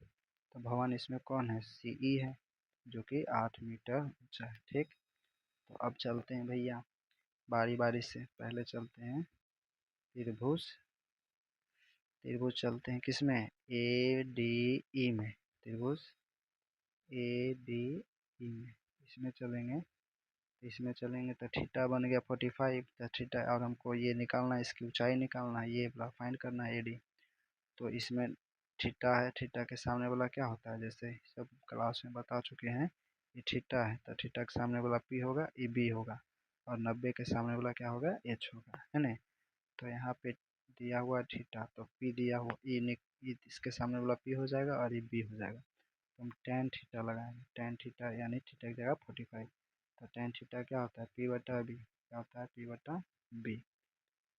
तो भवन इसमें कौन है CE है जो कि 8 मीटर ऊंचा है। ठीक, तो अब चलते हैं भैया बारी बारी से, पहले चलते हैं त्रिभुज त्रिभुज चलते हैं किस में, ए डी ई में, त्रिभुज ए डी ई में इसमें चलेंगे। इसमें चलेंगे तो थीटा बन गया 45, तो थीटा, और हमको ये निकालना है, इसकी ऊंचाई निकालना है, ये वाला फाइंड करना है एडी। तो इसमें थीटा है, थीटा के सामने वाला क्या होता है, जैसे सब क्लास में बता चुके हैं, ये थीटा है तो थीटा के सामने वाला पी होगा, ये बी होगा, और 90 के सामने वाला क्या होगा, एच होगा, है ना। तो यहाँ पे दिया हुआ थीटा, तो पी दिया हुआ ई इसके सामने वाला पी हो जाएगा और ये बी हो जाएगा। तो हम टेन थीटा लगाएंगे, टेन थीटा यानी थीटा की जगह 45, तो टेन थीटा क्या होता है, पी बटा बी, क्या होता है, पी बटा बी।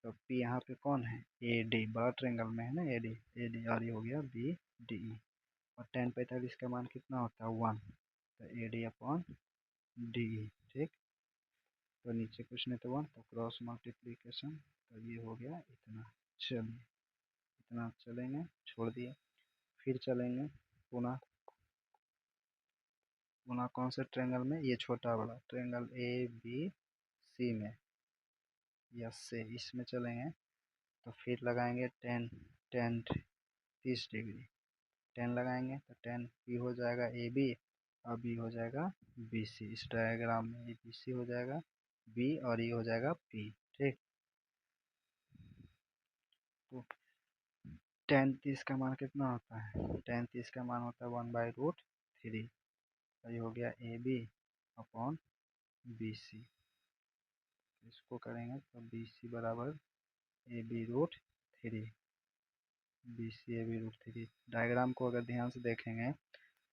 तो पी यहाँ पे कौन है, ए डी, बड़ा ट्रेंगल में है ना, ए डी, और ये हो गया बी डी ई। और टेन 45 का मान कितना होता है, 1, तो A D upon D E, ठीक। तो नीचे कुछ नहीं तो 1, तो क्रॉस मल्टीप्लीकेशन, तो ये हो गया इतना। चलिए इतना चलेंगे, छोड़ दिए। फिर चलेंगे पुनः, पुनः कौन से ट्रेंगल में, ये छोटा वाला ट्रेंगल ए बी सी में, यस से इसमें चलेंगे। तो फिर लगाएंगे टेन, टेन 30 डिग्री, 10 लगाएंगे तो 10 बी हो जाएगा ए बी, और बी हो जाएगा बी सी। इस डायग्राम में ये बी सी हो जाएगा बी, और ये हो जाएगा पी, ठीक। तो 10 30 का मान कितना होता है, 10 30 का मान होता है 1/√3, तो ये हो गया A B upon B C. इसको करेंगे तो बी सी बराबर A B root three, B C A B √3। Diagram को अगर ध्यान से देखेंगे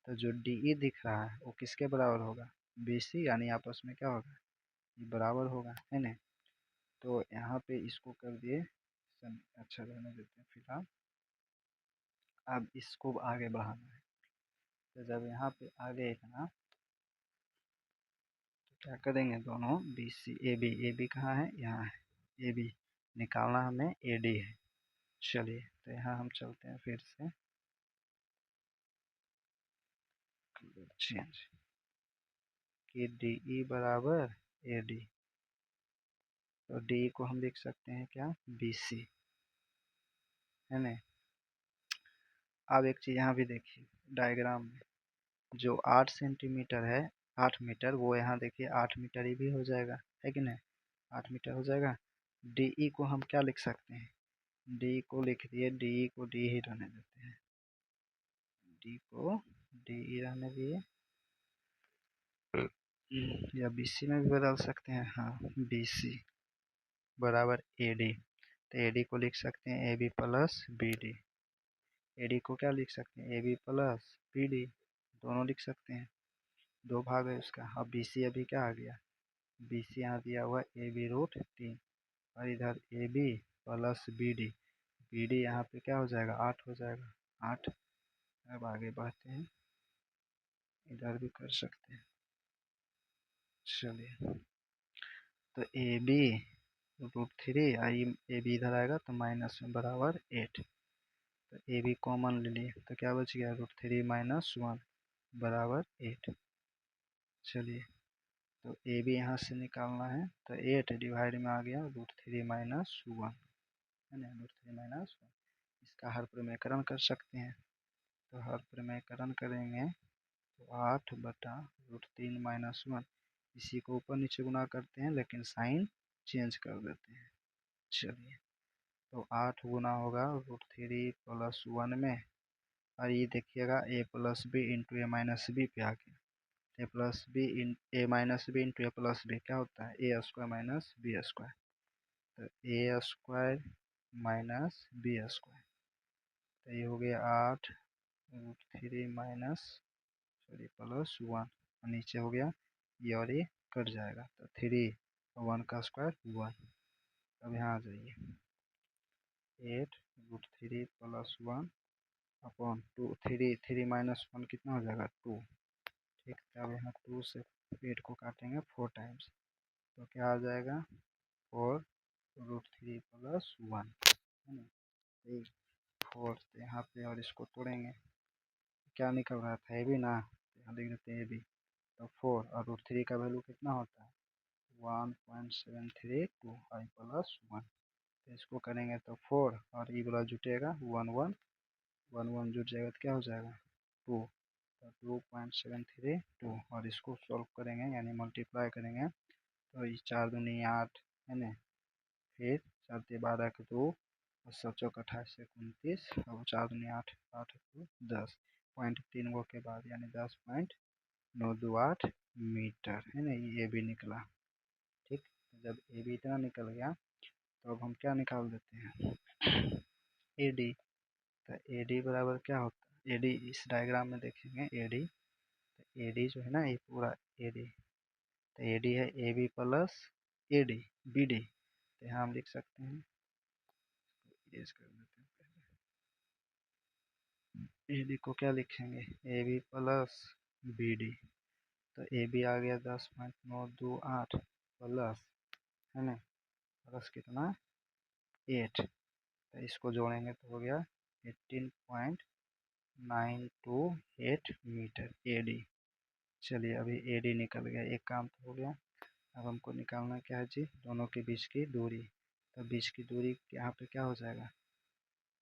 तो जो डी ई दिख रहा है वो किसके बराबर होगा, बी सी, यानी आपस में क्या होगा, ये बराबर होगा, है ना। तो यहाँ पे इसको कर दिए, अच्छा रहने देते हैं फिलहाल। अब इसको आगे बढ़ाना है, तो जब यहाँ पे आगे इतना, तो क्या करेंगे, दोनों बी सी ए बी कहाँ है, यहाँ है, ए बी निकालना हमें, ए डी है। चलिए तो यहाँ हम चलते हैं फिर से, चेंज कि डी ई बराबर ए डी, तो डी को हम लिख सकते हैं क्या, बी सी, है ना। अब एक चीज़ यहाँ भी देखिए डायग्राम में, जो 8 सेंटीमीटर है, 8 मीटर, वो यहाँ देखिए 8 मीटर ही भी हो जाएगा, है कि नहीं, 8 मीटर हो जाएगा। डी ई को हम क्या लिख सकते हैं, डी को लिख दिए, डी ई को डी ही रहने देते हैं, डी को डी ई रहने दिए, या बी सी में भी बदल सकते हैं, हाँ बी सी बराबर ए डी, तो ए डी को लिख सकते हैं A B plus B D, A D को क्या लिख सकते हैं, A B plus B D, दोनों लिख सकते हैं, दो भाग है उसका। अब बी सी अभी क्या आ गया, बी सी यहाँ दिया हुआ ए बी √3, और इधर A B plus B D यहाँ पे क्या हो जाएगा, 8 हो जाएगा, 8। अब आगे बढ़ते हैं, इधर भी कर सकते हैं। चलिए तो ए बी √3, ए बी इधर आएगा तो माइनस में बराबर 8, तो ए बी कॉमन ले लिए तो क्या बच गया, √3 - 1 बराबर 8। चलिए तो ए बी यहाँ से निकालना है, तो 8 डिवाइड में आ गया √3 - 1, है ना, √3 - 1। इसका हर प्रमेयकरण कर सकते हैं, तो हर प्रमेयकरण करेंगे तो 8 बटा √3 - 1, इसी को ऊपर नीचे गुना करते हैं लेकिन साइन चेंज कर देते हैं। चलिए तो 8 गुना होगा √3 + 1 में, और ये देखिएगा A plus B into A minus B पे आ गया, A plus B in A minus B into A plus B क्या होता है, A square minus B square, तो A square minus B square, तो ये हो गया 8 √3 माइनस, सॉरी +1, और नीचे हो गया ये, और ये कट जाएगा, तो 3 और 1 का स्क्वायर 1। अब यहाँ आ जाइए, 8 √3 + 1 अपॉन 2, 3 माइनस 1 कितना हो जाएगा, 2, ठीक। तो अब यहाँ 2 से 8 को काटेंगे 4 टाइम्स, तो क्या आ जाएगा, 4 √3 + 1, है ना, 4 से यहाँ पे, और इसको तोड़ेंगे, क्या निकल रहा था, ए बी ना, तो यहाँ लिख देते हैं ए बी, तो 4 और √3 का वैल्यू कितना होता है, 1.732 i + 1, इसको करेंगे तो 4 और ई वाला जुटेगा 1 1 1 1 जुट जाएगा तो क्या हो जाएगा 2, तो 2.732 और इसको सॉल्व करेंगे यानी मल्टीप्लाई करेंगे तो ये 4 दूनी 8 है ना, फिर 4 3 12 के 2 और 7 चौक 28 से 29 और 4 दूनी 8 8 2 10 पॉइंट 3 गो के बाद यानी 10.928 मीटर है ना, ये भी निकला। ठीक, जब ए भी इतना निकल गया तो अब हम क्या निकाल देते हैं ए डी। तो ए डी बराबर क्या होता है, ए डी इस डायग्राम में देखेंगे ए डी, तो ए डी जो है ना ये पूरा ए डी, तो ए डी है A B plus A D B D, तो यहाँ हम लिख सकते हैं इरेज कर देते हैं पहले ए डी को क्या लिखेंगे A B plus B D, तो ए बी आ गया 10.928 प्लस है ना, प्लस कितना 8, तो इसको जोड़ेंगे तो हो गया 18.928 मीटर ए डी। चलिए अभी ए डी निकल गया, एक काम तो हो गया। अब हमको निकालना क्या है जी, दोनों के बीच की दूरी, तो बीच की दूरी यहाँ पे क्या हो जाएगा,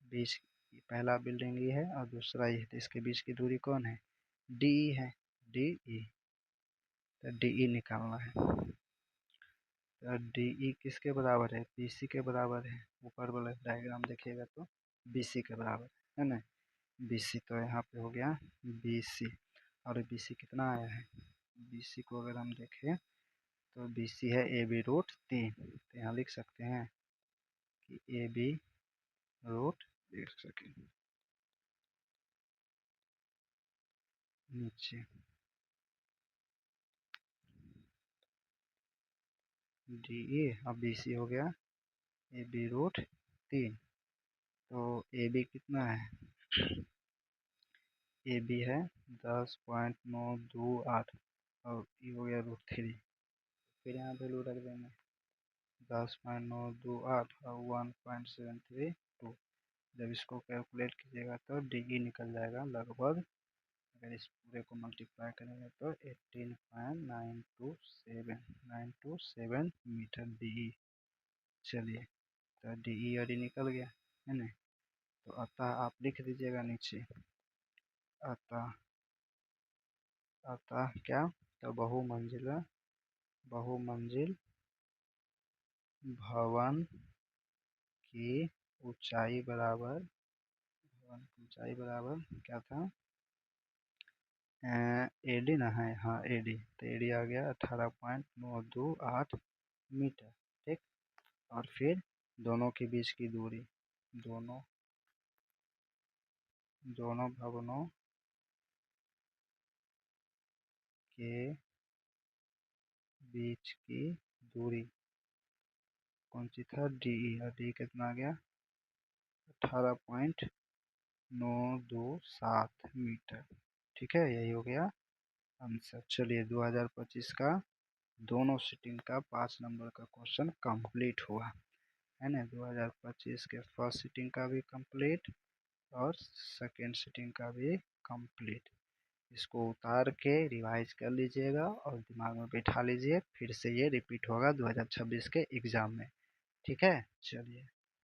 बीच पहला बिल्डिंग ये है और दूसरा ये है, तो इसके बीच की दूरी कौन है डी ई है, डी ई, तो डी ई निकालना है। तो डी ई किसके बराबर है, बी सी के बराबर है, ऊपर वाला डायग्राम देखिएगा तो बी सी के बराबर है ना, बी सी, तो यहाँ पे हो गया बी सी, और बी सी कितना आया है, बी सी को अगर हम देखें तो बी सी है ए बी रूट 3, तो यहाँ लिख सकते हैं कि ए बी रूट लिख सकें नीचे डी ए, अब बी सी हो गया ए बी रूट 3, तो ए बी कितना है, ए बी है 10.928 और ये हो गया रूट 3, फिर यहाँ वैल्यू रख देंगे 10.928 और 1.732, जब इसको कैलकुलेट कीजिएगा तो डी ई निकल जाएगा लगभग, अगर इस पूरे को मल्टीप्लाई करेंगे तो 18.927 मीटर डी ई। चलिए तो डी ई और डी निकल गया है ना, तो अतः आप लिख दीजिएगा नीचे, अतः अतः क्या, तो बहुमंजिल भवन की ऊंचाई बराबर, भवन की ऊंचाई बराबर क्या था ए डी ना है, हाँ ए डी, तो ए डी आ गया 18.928 मीटर। ठीक, और फिर दोनों के बीच की दूरी, दोनों भवनों के बीच की दूरी कौन सी था डी ई, और डी कितना आ गया 18.927 मीटर। ठीक है, यही हो गया आंसर। चलिए 2025 का दोनों सिटिंग का 5 नंबर का क्वेश्चन कंप्लीट हुआ है ना, 2025 के फर्स्ट सिटिंग का भी कंप्लीट और सेकेंड सिटिंग का भी कंप्लीट। इसको उतार के रिवाइज कर लीजिएगा और दिमाग में बैठा लीजिए, फिर से ये रिपीट होगा 2026 के एग्ज़ाम में। ठीक है, चलिए।